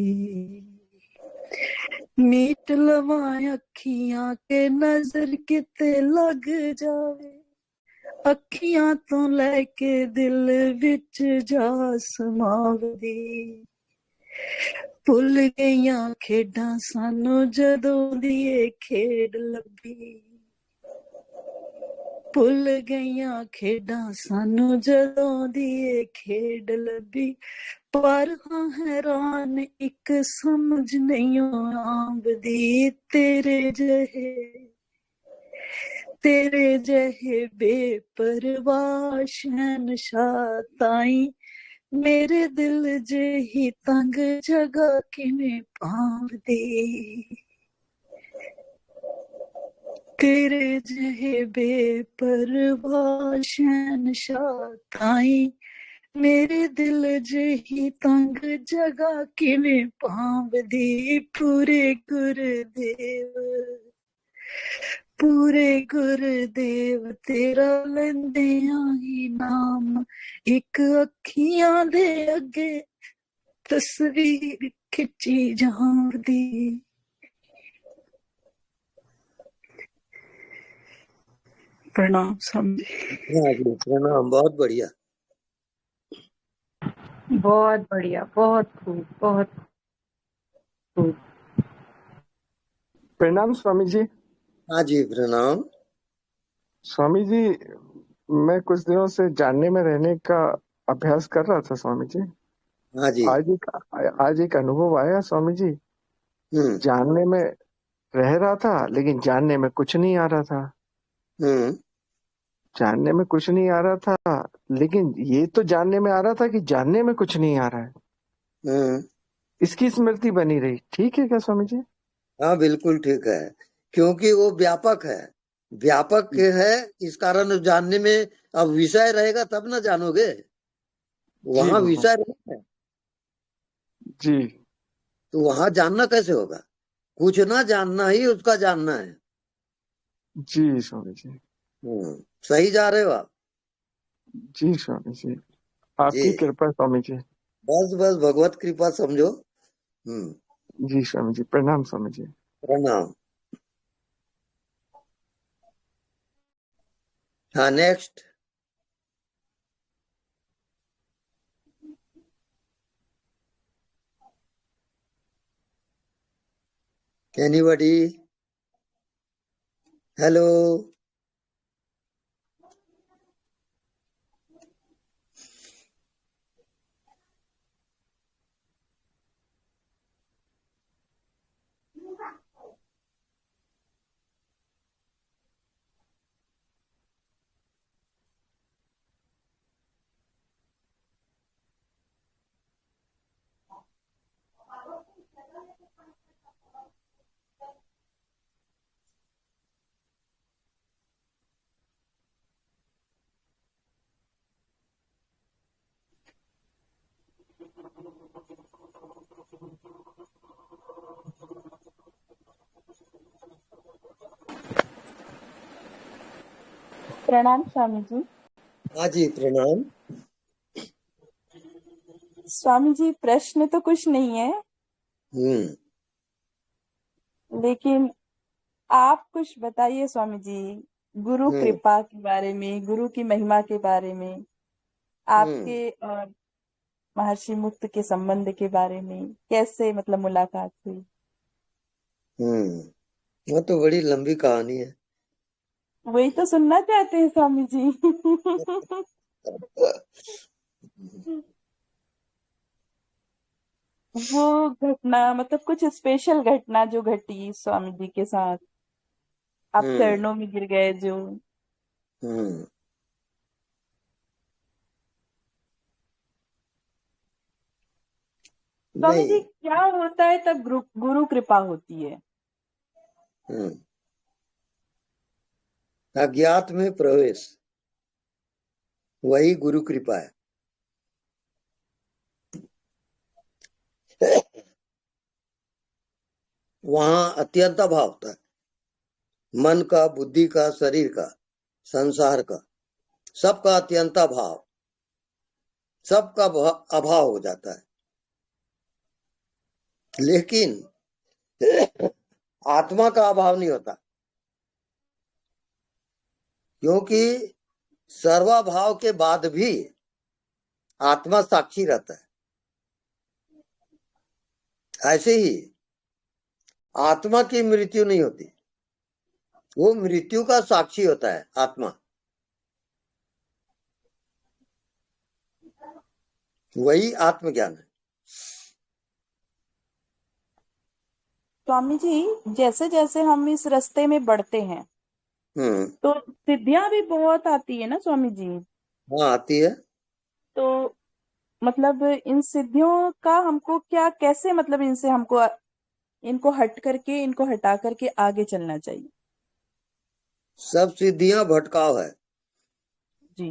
मीट लवा अखियां के नजर किते लग जावे अखियां तो लैके दिल विच जा समावदी भुल गईयां खेडां सानू जदों दी ए खेड लभी भुल गईयां खेडां सानू जदों दी ए खेड लभी पर हां हैरान इक समझ नहीं आंदी तेरे जहे बेपरवाह शहनशाह ताई मेरे दिल जही तंग जगह किवें पांदी तेरे जहे बेपरवाह शहनशाह ताई मेरे दिल जही तंग जगह किवें पांदी पूरे गुरदेव तेरा लैंदिया ही नाम एक अखियां दे अगे तस्वीर खिच्ची जावदी प्रणाम स्वामी जी। हाँ जी प्रणाम, बहुत बढ़िया। बहुत बढ़िया, बहुत खूब, बहुत खूब। प्रणाम स्वामी जी। हाँ जी प्रणाम। स्वामी जी, मैं कुछ दिनों से जानने में रहने का अभ्यास कर रहा था स्वामी जी। हाँ जी। आज एक अनुभव आया स्वामी जी। जानने में रह रहा था लेकिन जानने में कुछ नहीं आ रहा था। जानने में कुछ नहीं आ रहा था लेकिन ये तो जानने में आ रहा था कि जानने में कुछ नहीं आ रहा है। इसकी स्मृति बनी रही। ठीक है क्या स्वामी जी? हाँ बिल्कुल ठीक है, क्योंकि वो व्यापक है, व्यापक है, इस कारण जानने में अब विषय रहेगा तब ना जानोगे, वहां विषय नहीं है जी, तो वहां जानना कैसे होगा? कुछ ना जानना ही उसका जानना है। जी स्वामी जी। सही जा रहे हो आप? जी स्वामी जी, आपकी कृपा स्वामी जी। बस बस भगवत कृपा समझो। जी स्वामी जी, प्रणाम स्वामी जी। प्रणाम। हाँ नेक्स्ट। एनीबॉडी? हेलो? प्रणाम स्वामी जी। हाँ जी प्रणाम। स्वामी जी प्रश्न तो कुछ नहीं है, लेकिन आप कुछ बताइए स्वामी जी, गुरु कृपा के बारे में, गुरु की महिमा के बारे में, आपके और महर्षि मुक्त के संबंध के बारे में, कैसे मतलब मुलाकात हुई? वो तो बड़ी लंबी कहानी है। वही तो सुनना चाहते हैं स्वामी जी। वो घटना मतलब कुछ स्पेशल घटना जो घटी स्वामी जी के साथ, आप चरणों में गिर गए जो। स्वामी जी क्या होता है तब गुरु कृपा होती है? अज्ञात में प्रवेश, वही गुरु कृपा है। वहां अत्यंत अभाव होता है, मन का, बुद्धि का, शरीर का, संसार का, सबका अत्यंत अभाव, सबका अभाव हो जाता है। लेकिन आत्मा का अभाव नहीं होता, क्योंकि सर्वाभाव के बाद भी आत्मा साक्षी रहता है। ऐसे ही आत्मा की मृत्यु नहीं होती, वो मृत्यु का साक्षी होता है आत्मा। वही आत्मज्ञान है। स्वामी जी, जैसे जैसे हम इस रास्ते में बढ़ते हैं तो सिद्धियां भी बहुत आती है ना स्वामी जी? हाँ, आती है। तो मतलब इन सिद्धियों का हमको क्या, कैसे, मतलब इनसे हमको, इनको हटा करके आगे चलना चाहिए? सब सिद्धियां भटकाव है जी।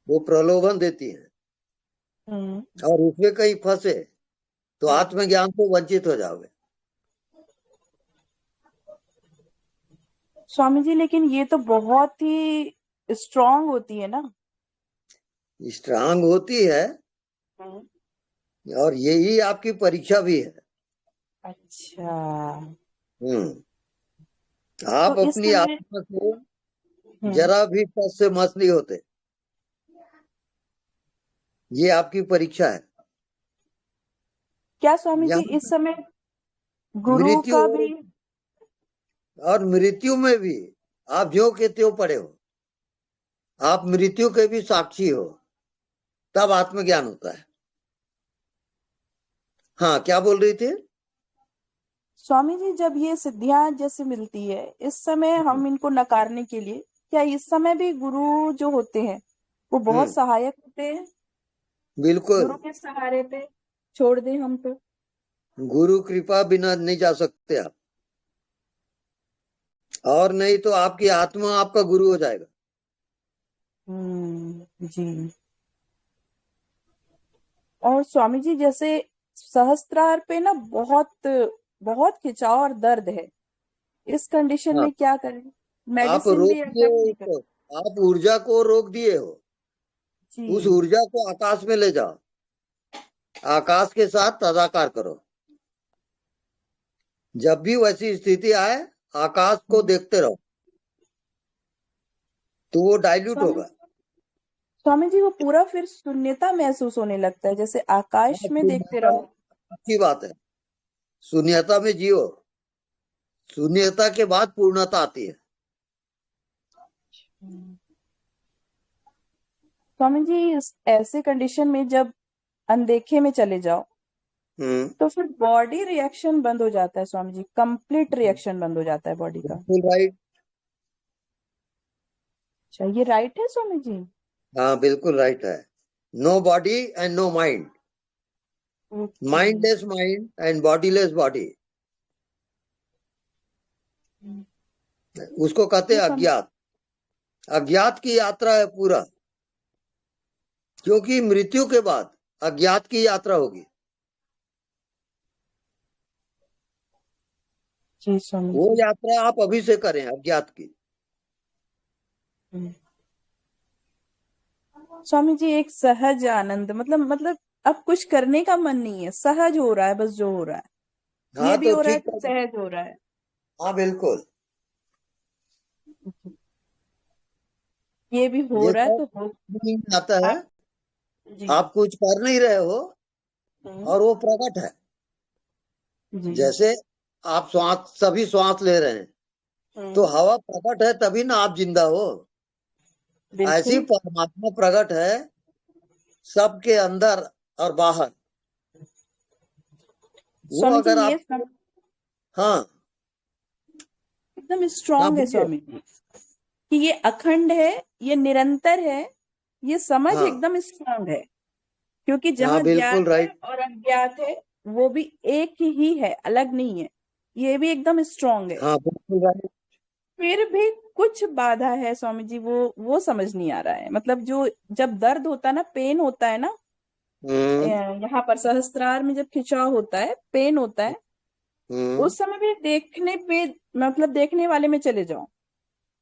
वो प्रलोभन देती है, और उसमें कहीं फंसे तो आत्मज्ञान से वंचित हो जाओगे। स्वामी जी, लेकिन ये तो बहुत ही स्ट्रांग होती है ना? स्ट्रांग होती है, और यही आपकी परीक्षा भी है। अच्छा। आप तो अपनी इसमें आत्मा को जरा भी टच से मस नहीं होते, ये आपकी परीक्षा है। क्या स्वामी जी इस समय गुरु मृत्यु का भी, और मृत्यु में भी आप ज्यों के त्यों पड़े हो, आप मृत्यु के भी साक्षी हो, तब आत्मज्ञान होता है। हाँ, क्या बोल रही थी? स्वामी जी, जब ये सिद्धियां जैसे मिलती है इस समय हम इनको नकारने के लिए, क्या इस समय भी गुरु जो होते हैं वो बहुत सहायक होते हैं? बिल्कुल। गुरु के सहारे पे छोड़ दें हम तो? गुरु कृपा बिना नहीं जा सकते आप, और नहीं तो आपकी आत्मा आपका गुरु हो जाएगा। जी। और स्वामी जी, जैसे सहस्त्रार पे ना बहुत बहुत खिंचाव और दर्द है, इस कंडीशन में क्या करें? आप मेडिसिन रोक भी दिए इफेक्ट नहीं हो, आप ऊर्जा को रोक दिए हो, उस ऊर्जा को आकाश में ले जाओ, आकाश के साथ तदाकार करो। जब भी वैसी स्थिति आए, आकाश को देखते रहो, तो वो डाइल्यूट होगा। स्वामी जी, वो पूरा फिर शून्यता महसूस होने लगता है, जैसे आकाश में देखते रहो। अच्छी बात है, शून्यता में जियो, शून्यता के बाद पूर्णता आती है। स्वामी जी, ऐसे कंडीशन में जब अनदेखे में चले जाओ तो फिर बॉडी रिएक्शन बंद हो जाता है स्वामी जी, कंप्लीट रिएक्शन बंद हो जाता है बॉडी का। राइट। अच्छा, ये राइट है स्वामी जी? हाँ, बिल्कुल राइट है। No body and no mind, mindless mind and bodyless body, उसको कहते हैं अज्ञात। अज्ञात की यात्रा है पूरा, क्योंकि मृत्यु के बाद अज्ञात की यात्रा होगी। वो यात्रा आप अभी से करें अज्ञात की। स्वामी जी, एक सहज आनंद, मतलब अब कुछ करने का मन नहीं है, सहज हो रहा है बस जो हो रहा है। हाँ, ये भी तो हो रहा है ठीक तो सहज हो रहा है। हाँ, बिल्कुल। ये भी हो रहा है तो हो आता है। आप कुछ कर नहीं रहे हो और वो प्रकट है। जैसे आप श्वास, सभी श्वास ले रहे हैं तो हवा प्रकट है, तभी ना आप जिंदा हो। ऐसी परमात्मा प्रकट है सबके अंदर और बाहर। वो अगर आप, हाँ, एकदम स्ट्रांग है स्वामी कि ये अखंड है, ये निरंतर है, ये समझ एकदम स्ट्रांग है। क्योंकि जहाँ ज्ञात है और अज्ञात है वो भी एक ही है, अलग नहीं है। ये भी एकदम स्ट्रांग है। हाँ, बिल्कुल राइट। फिर भी कुछ बाधा है स्वामी जी, वो समझ नहीं आ रहा है। मतलब जो जब दर्द होता है ना, पेन होता है ना, यहाँ पर सहस्त्रार में जब खिंचाव होता है, पेन होता है, उस समय भी देखने पे, मतलब देखने वाले में चले जाओ,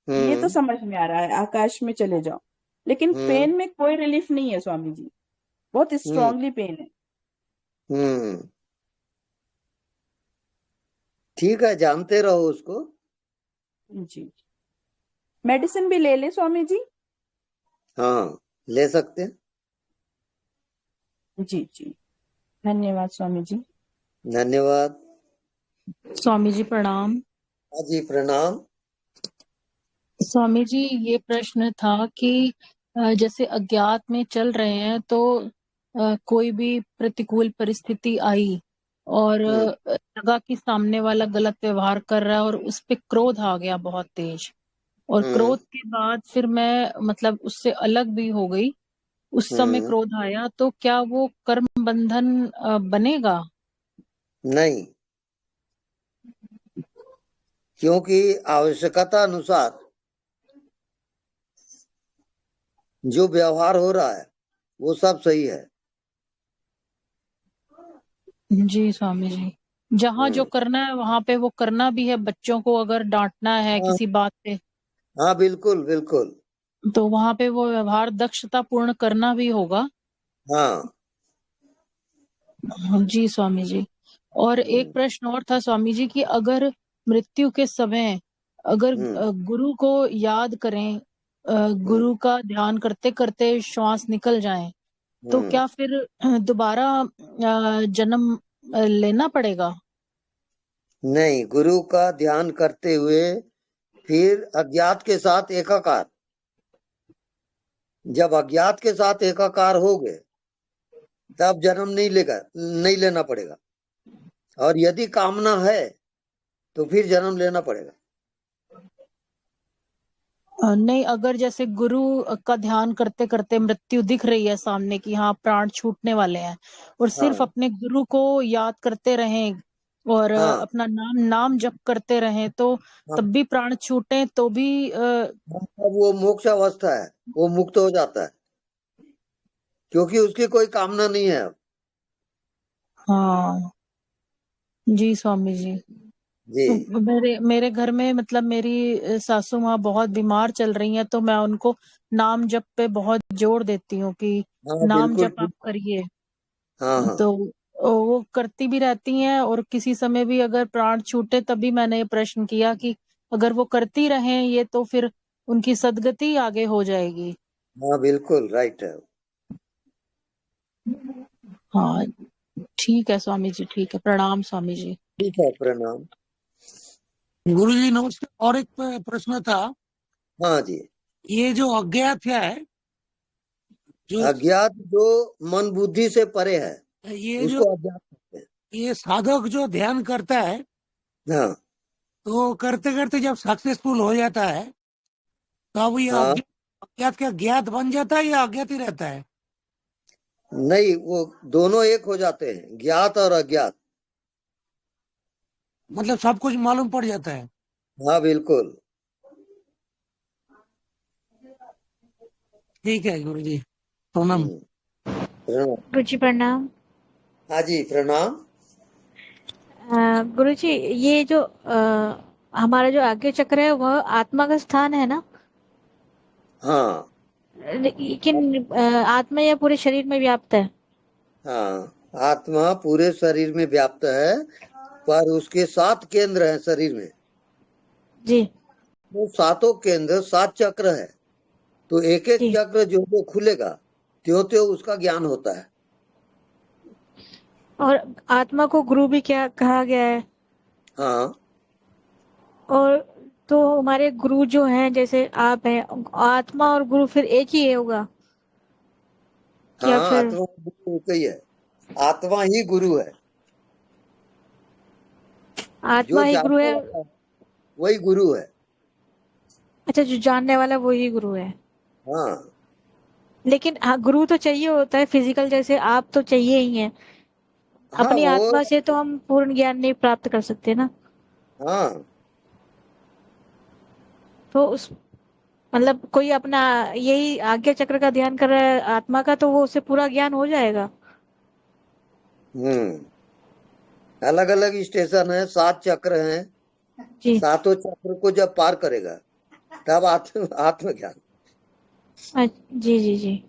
ये तो समझ में आ रहा है, आकाश में चले जाओ, लेकिन पेन में कोई रिलीफ नहीं है स्वामी जी, बहुत स्ट्रांगली पेन है। ठीक है, जानते रहो उसको। जी, मेडिसिन भी ले ले स्वामी जी। हाँ, ले सकते हैं। जी जी, धन्यवाद स्वामी जी। धन्यवाद। स्वामी जी प्रणाम। हाँ जी, प्रणाम। स्वामी जी, ये प्रश्न था कि जैसे अज्ञात में चल रहे हैं तो कोई भी प्रतिकूल परिस्थिति आई और लगा कि सामने वाला गलत व्यवहार कर रहा है और उस पे क्रोध आ गया बहुत तेज, और क्रोध के बाद फिर मैं मतलब उससे अलग भी हो गई, उस समय क्रोध आया, तो क्या वो कर्म बंधन बनेगा? नहीं, क्योंकि आवश्यकता अनुसार जो व्यवहार हो रहा है वो सब सही है। जी स्वामी जी, जहाँ जो करना है वहां पे वो करना भी है। बच्चों को अगर डांटना है किसी बात पे, हाँ बिल्कुल बिल्कुल, तो वहां पे वो व्यवहार दक्षता पूर्ण करना भी होगा। हाँ जी स्वामी जी। और एक प्रश्न और था स्वामी जी कि अगर मृत्यु के समय अगर गुरु को याद करें, गुरु का ध्यान करते करते श्वास निकल जाए, तो क्या फिर दोबारा जन्म लेना पड़ेगा? नहीं, गुरु का ध्यान करते हुए फिर अज्ञात के साथ एकाकार, जब अज्ञात के साथ एकाकार हो गए तब जन्म नहीं लेना पड़ेगा, और यदि कामना है तो फिर जन्म लेना पड़ेगा। नहीं, अगर जैसे गुरु का ध्यान करते करते मृत्यु दिख रही है सामने कि हाँ प्राण छूटने वाले हैं, और सिर्फ अपने गुरु को याद करते रहें और अपना नाम जप करते रहें, तो तब भी प्राण छूटे तो भी वो मोक्ष अवस्था है, वो मुक्त हो जाता है, क्योंकि उसकी कोई कामना नहीं है। हाँ जी स्वामी जी। मेरे घर में मतलब मेरी सासू माँ बहुत बीमार चल रही हैं, तो मैं उनको नाम जप पे बहुत जोर देती हूँ कि नाम जप आप करिए। तो वो करती भी रहती हैं, और किसी समय भी अगर प्राण छूटे तभी मैंने ये प्रश्न किया कि अगर वो करती रहें ये, तो फिर उनकी सदगति आगे हो जाएगी। हाँ बिल्कुल राइट है। हाँ ठीक है स्वामी जी, ठीक है, प्रणाम स्वामी जी। ठीक है, प्रणाम। गुरु जी नमस्कार। और एक प्रश्न था। हाँ जी। ये जो अज्ञात है, अज्ञात जो मन बुद्धि से परे है, ये उसको अज्ञात कहते हैं। ये साधक जो ध्यान करता है, हाँ, तो करते करते जब सक्सेसफुल हो जाता है तो अब ये अज्ञात का ज्ञात बन जाता है या अज्ञात ही रहता है? नहीं, वो दोनों एक हो जाते हैं, ज्ञात और अज्ञात। मतलब सब कुछ मालूम पड़ जाता है? हाँ बिल्कुल। ठीक है गुरु जी, प्रणाम। गुरु जी प्रणाम। हाँ जी प्रणाम। गुरु जी, ये जो हमारा जो आज्ञा चक्र है वह आत्मा का स्थान है ना? हाँ, लेकिन आत्मा या पूरे शरीर में व्याप्त है? हाँ, आत्मा पूरे शरीर में व्याप्त है, पर उसके 7 केंद्र हैं शरीर में जी। वो 7 केंद्र 7 चक्र है, तो एक एक चक्र जो खुलेगा त्यों त्यों उसका ज्ञान होता है। और आत्मा को गुरु भी क्या कहा गया है? हाँ। और तो हमारे गुरु जो हैं, जैसे आप हैं, आत्मा और गुरु फिर एक ही होगा? हाँ, आत्मा गुरु एक ही है, आत्मा ही गुरु है। आत्मा ही गुरु है, वही गुरु है। अच्छा, जो जानने वाला वही गुरु है। हाँ, लेकिन हाँ, गुरु तो चाहिए होता है फिजिकल, जैसे आप तो चाहिए ही हैं। हाँ, अपनी आत्मा से तो हम पूर्ण ज्ञान नहीं प्राप्त कर सकते ना। हाँ, तो उस मतलब कोई अपना यही आज्ञा चक्र का ध्यान कर रहा है आत्मा का, तो वो उसे पूरा ज्ञान हो जाएगा। अलग अलग स्टेशन है, 7 चक्र हैं। जी 7 चक्र को जब पार करेगा तब आत्मज्ञान। जी जी जी।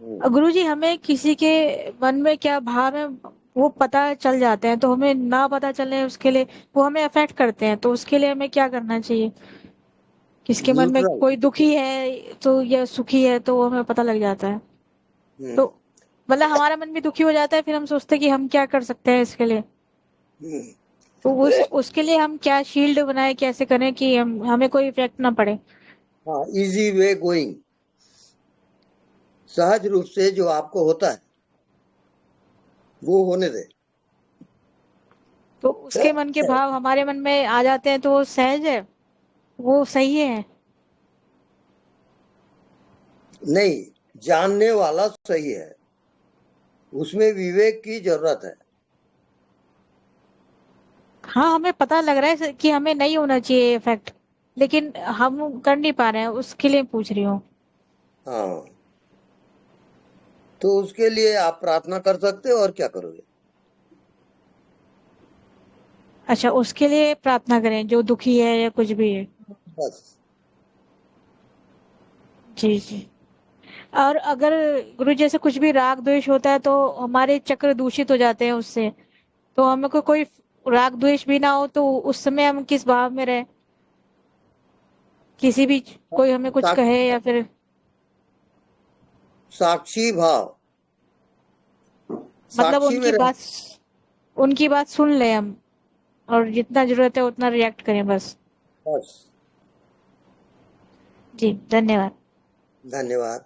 गुरु जी, हमें किसी के मन में क्या भाव है वो पता चल जाते हैं, तो हमें ना पता चले उसके लिए वो हमें अफेक्ट करते हैं, तो उसके लिए हमें क्या करना चाहिए? किसके मन में न्यूट्रल। कोई दुखी है तो या सुखी है तो वो हमें पता लग जाता है। तो मतलब हमारा मन भी दुखी हो जाता है, फिर हम सोचते हैं कि हम क्या कर सकते हैं इसके लिए। तो उसके लिए हम क्या शील्ड बनाए, कैसे करें कि हमें कोई इफेक्ट ना पड़े? हाँ, इजी वे गोइंग, सहज रूप से जो आपको होता है वो होने दे। तो उसके मन के भाव हमारे मन में आ जाते हैं तो वो सहज है, वो सही है? नहीं, जानने वाला सही है, उसमें विवेक की जरूरत है। हाँ, हमें पता लग रहा है कि हमें नहीं होना चाहिए इफेक्ट, लेकिन हम कर नहीं पा रहे हैं, उसके लिए पूछ रही हूँ। हाँ, तो उसके लिए आप प्रार्थना कर सकते हो, और क्या करोगे? अच्छा, उसके लिए प्रार्थना करें जो दुखी है या कुछ भी है? बस। जी जी। और अगर गुरु जैसे कुछ भी राग द्वेष होता है तो हमारे चक्र दूषित हो जाते हैं उससे, तो हमें कोई राग द्वेष भी ना हो तो उस समय हम किस भाव में रहे? किसी भी कोई हमें कुछ कहे या फिर साक्षी भाव, मतलब साक्षी में उनकी बात सुन ले हम, और जितना जरूरत है उतना रिएक्ट करें बस। बस। जी धन्यवाद। धन्यवाद।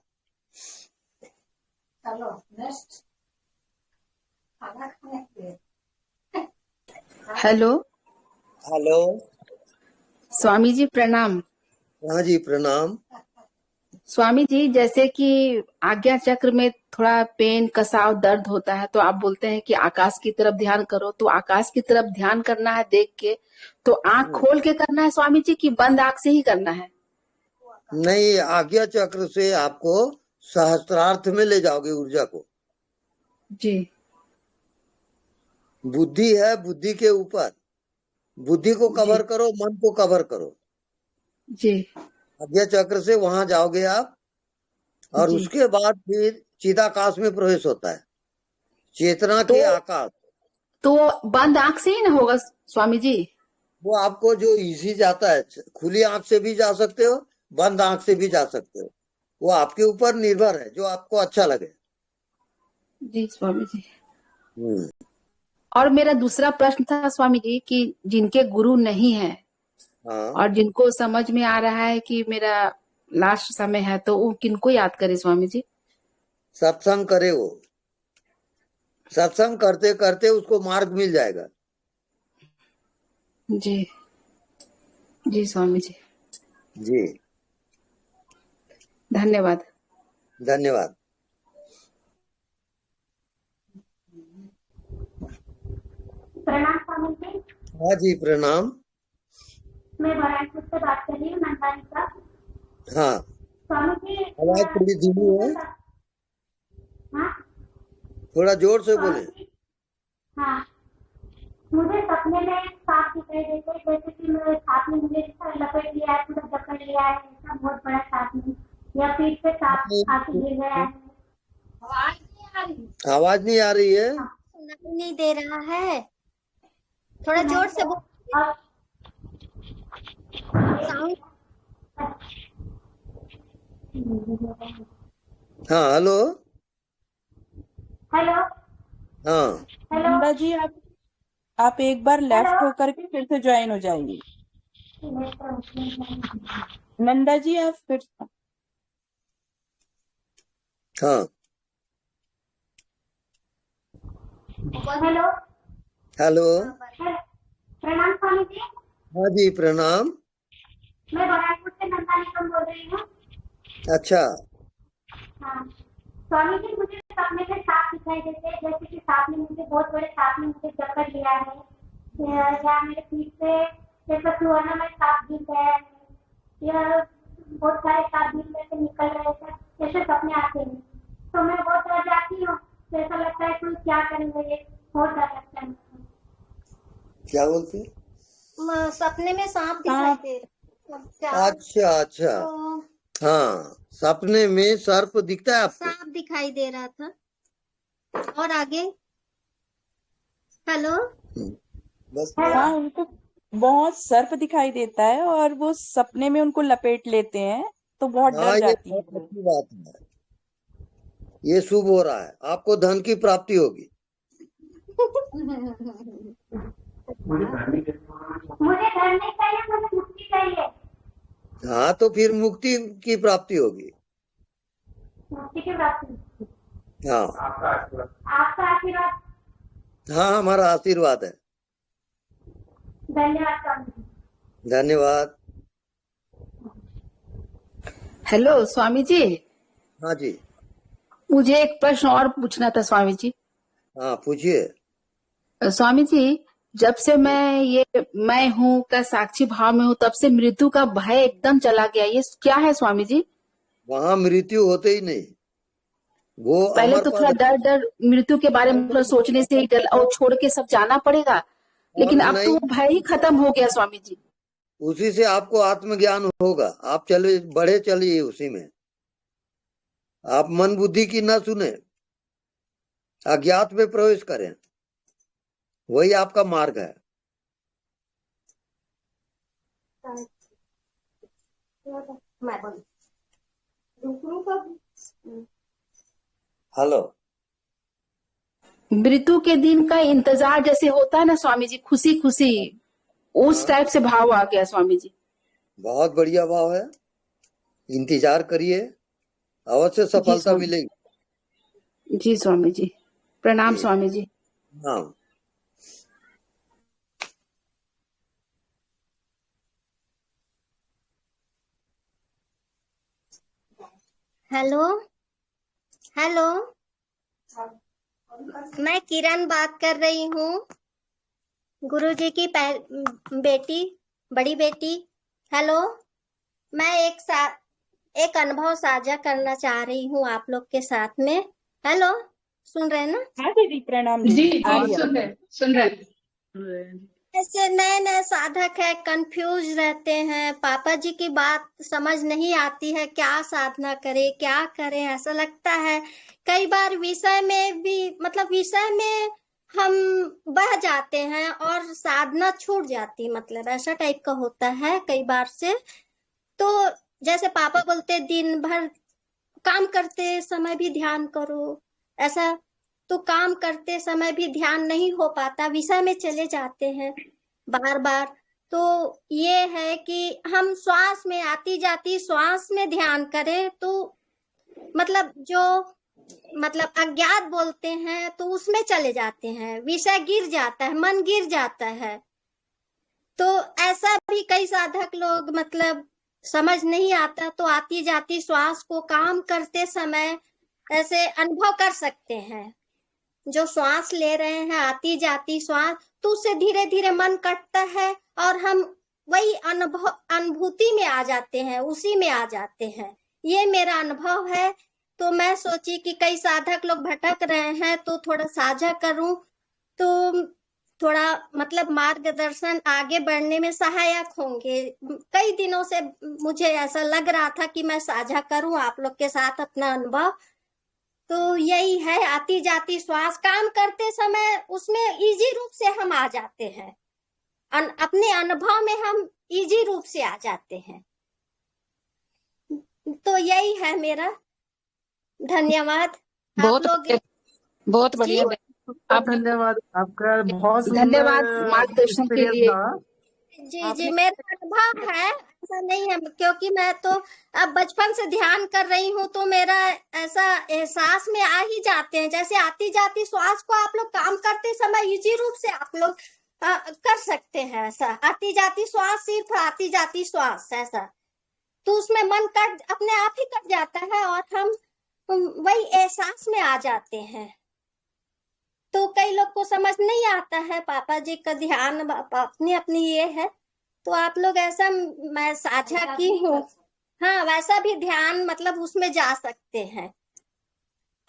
चलो next. Hello. Hello. Swami ji प्रणाम। हाँ जी प्रणाम। स्वामी जी, जैसे कि आज्ञा चक्र में थोड़ा पेन, कसाव, दर्द होता है तो आप बोलते हैं कि आकाश की तरफ ध्यान करो, तो आकाश की तरफ ध्यान करना है देख के, तो आंख खोल के करना है स्वामी जी कि बंद आंख से ही करना है? नहीं, आज्ञा चक्र से आपको सहस्त्रार्थ में ले जाओगे ऊर्जा को। जी। बुद्धि है, बुद्धि के ऊपर, बुद्धि को कवर करो, मन को कवर करो। जी। आज्ञा चक्र से वहां जाओगे आप, और उसके बाद फिर चिदाकाश में प्रवेश होता है, चेतना के आकाश। तो बंद आंख से ही ना होगा स्वामी जी? वो आपको जो इजी जाता है, खुली आंख से भी जा सकते हो, बंद आंख से भी जा सकते हो, वो आपके ऊपर निर्भर है, जो आपको अच्छा लगे। जी स्वामी जी। और मेरा दूसरा प्रश्न था स्वामी जी कि जिनके गुरु नहीं है, और जिनको समझ में आ रहा है कि मेरा लास्ट समय है, तो वो किनको याद करे स्वामी जी? सत्संग करे, वो सत्संग करते करते उसको मार्ग मिल जाएगा। जी जी स्वामी जी। जी धन्यवाद। धन्यवाद। प्रणाम स्वामी जी। हाँ जी प्रणाम। मैं वाराणसी से बात कर रही हूँ, नंदानी का। हाँ, स्वामी जी आवाज थोड़ी धीमी है, हाँ थोड़ा जोर से बोले। हाँ, मुझे सपने में सांप दिखाई देते, जैसे कि मेरे सांप ने मुझे लपेट लिया है, पूरा जकड़ लिया है, ऐसा बहुत बड़ा सांप नहीं, या पीठ पे सांप आके गिर गया है। आवाज नहीं आ रही है। सुनाई नहीं दे रहा है, थोड़ा जोर से बोल। हाँ हेलो। हेलो। हाँ नंदा जी, आप एक बार लेफ्ट होकर के फिर से ज्वाइन हो जाएंगे। नंदा जी आप फिर। हाँ हेलो। हेलो। प्रणाम स्वामी जी। हाँ जी प्रणाम। मैं वाराणसी से नंदा निकम बोल रही हूँ। अच्छा। हाँ स्वामी जी, मुझे सपने में सांप दिखाई देते हैं, जैसे कि सांप ने मुझे, बहुत बड़े सांप ने मुझे जकड़ लिया है, या मेरे पीठ पे जैसा सुवर्ण में सांप गिर गया है, यह बहुत सारे सात दिन में से निकल रहे थे, ऐसे सपने आते हैं। तो मैं बहुत डर जाती हूँ, तो ऐसा लगता है कोई क्या करेंगे, ये बहुत डर लगता है। क्या बोलती? सपने में सांप दिखाई दे रहा। अच्छा अच्छा, तो हाँ, सपने में सर्प दिखता है आपको? सांप दिखाई दे रहा था। और आगे? हेलो, बस हाँ, उनको बहुत सर्प दिखाई देता है और वो सपने में उनको लपेट लेते हैं, तो बहुत हाँ, डर ये जाती है बहुत वो। अच्छी बात है, ये शुभ हो रहा है, आपको धन की प्राप्ति होगी। मुझे घर नहीं चाहिए, मुझे मुक्ति चाहिए। हाँ, तो फिर मुक्ति की प्राप्ति होगी। मुक्ति की प्राप्ति। हाँ, आपका आशीर्वाद। हाँ, हमारा आशीर्वाद है। धन्यवाद स्वामी जी। धन्यवाद। हेलो स्वामी जी। हाँ जी। मुझे एक प्रश्न और पूछना था स्वामी जी। हाँ, पूछिए। स्वामी जी, जब से मैं हूँ का साक्षी भाव में हूँ, तब से मृत्यु का भय एकदम चला गया। ये क्या है स्वामी जी? वहाँ मृत्यु होते ही नहीं, वो पहले अमर तो थोड़ा पद। डर मृत्यु के बारे में थोड़ा सोचने से ही डर, और छोड़ के सब जाना पड़ेगा, लेकिन अब तो नहीं, वो भय ही खत्म हो गया स्वामी जी। उसी से आपको आत्मज्ञान होगा। आप चले बढ़े चलिए उसी में। आप मन बुद्धि की न सुने, अज्ञात में प्रवेश करें, वही आपका मार्ग है। हेलो, मृत्यु के दिन का इंतजार जैसे होता है ना स्वामी जी, खुशी खुशी, उस टाइप से भाव आ गया स्वामी जी। बहुत बढ़िया भाव है, इंतजार करिए, अवश्य सफलता मिलेगी। जी स्वामी जी, प्रणाम स्वामी जी। हाँ, हेलो, हेलो, मैं किरण बात कर रही हूँ, गुरुजी की बेटी, बड़ी बेटी। हेलो, मैं एक अनुभव साझा करना चाह रही हूँ आप लोग के साथ में। हेलो, सुन रहे हैं ना? हाँ दीदी, प्रणाम दीदी। जी सुन रहे। ऐसे नए नए साधक है, कंफ्यूज रहते हैं, पापा जी की बात समझ नहीं आती है, क्या साधना करे, क्या करें, ऐसा लगता है। कई बार विषय में भी, मतलब विषय में हम बह जाते हैं और साधना छूट जाती, मतलब ऐसा टाइप का होता है कई बार से। तो जैसे पापा बोलते दिन भर काम करते समय भी ध्यान करो, ऐसा तो काम करते समय भी ध्यान नहीं हो पाता, विषय में चले जाते हैं बार बार। तो ये है कि हम श्वास में आती जाती श्वास में ध्यान करें, तो मतलब जो अज्ञात बोलते हैं तो उसमें चले जाते हैं, विषय गिर जाता है, मन गिर जाता है। तो ऐसा भी कई साधक लोग मतलब समझ नहीं आता, तो आती जाती श्वास को काम करते समय ऐसे अनुभव कर सकते हैं। जो श्वास ले रहे हैं, आती जाती श्वास, तो उससे धीरे धीरे मन कटता है और हम वही अनुभूति में आ जाते हैं, उसी में आ जाते हैं। ये मेरा अनुभव है। तो मैं सोची कि कई साधक लोग भटक रहे हैं, तो थोड़ा साझा करूं, तो थोड़ा मतलब मार्गदर्शन आगे बढ़ने में सहायक होंगे। कई दिनों से मुझे ऐसा लग रहा था कि मैं साझा करूं आप लोग के साथ अपना अनुभव। तो यही है, आती जाती श्वास काम करते समय उसमें इजी रूप से हम आ जाते हैं, अपने अनुभव में हम इजी रूप से आ जाते हैं। तो यही है मेरा। धन्यवाद। बहुत बढ़िया। आप धन्यवाद, आपका बहुत धन्यवाद मार्गदर्शन के लिए। जी, मेरा अनुभव है, ऐसा नहीं है, क्योंकि मैं तो अब बचपन से ध्यान कर रही हूँ, तो मेरा ऐसा एहसास में आ ही जाते हैं। जैसे आती जाती श्वास को आप लोग काम करते समय इजी रूप से आप लोग कर सकते हैं, ऐसा आती जाती श्वास, सिर्फ आती जाती श्वास, ऐसा तो उसमें मन अपने आप ही कट जाता है और हम वही एहसास में आ जाते हैं। तो कई लोग को समझ नहीं आता है, पापा जी का ध्यान अपनी अपनी ये है। तो आप लोग ऐसा मैं साझा की हूँ। हाँ, वैसा भी ध्यान मतलब उसमें जा सकते हैं।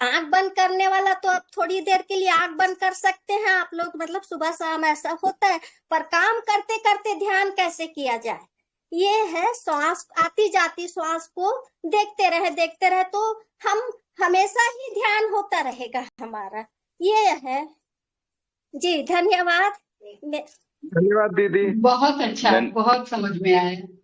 आंख बंद करने वाला तो आप थोड़ी देर के लिए आंख बंद कर सकते हैं आप लोग, मतलब सुबह शाम ऐसा होता है, पर काम करते करते ध्यान कैसे किया जाए, ये है श्वास आती जाती श्वास को देखते रहे तो हम हमेशा ही ध्यान होता रहेगा हमारा। ये है जी। धन्यवाद। धन्यवाद दीदी। बहुत अच्छा, बहुत समझ में आया।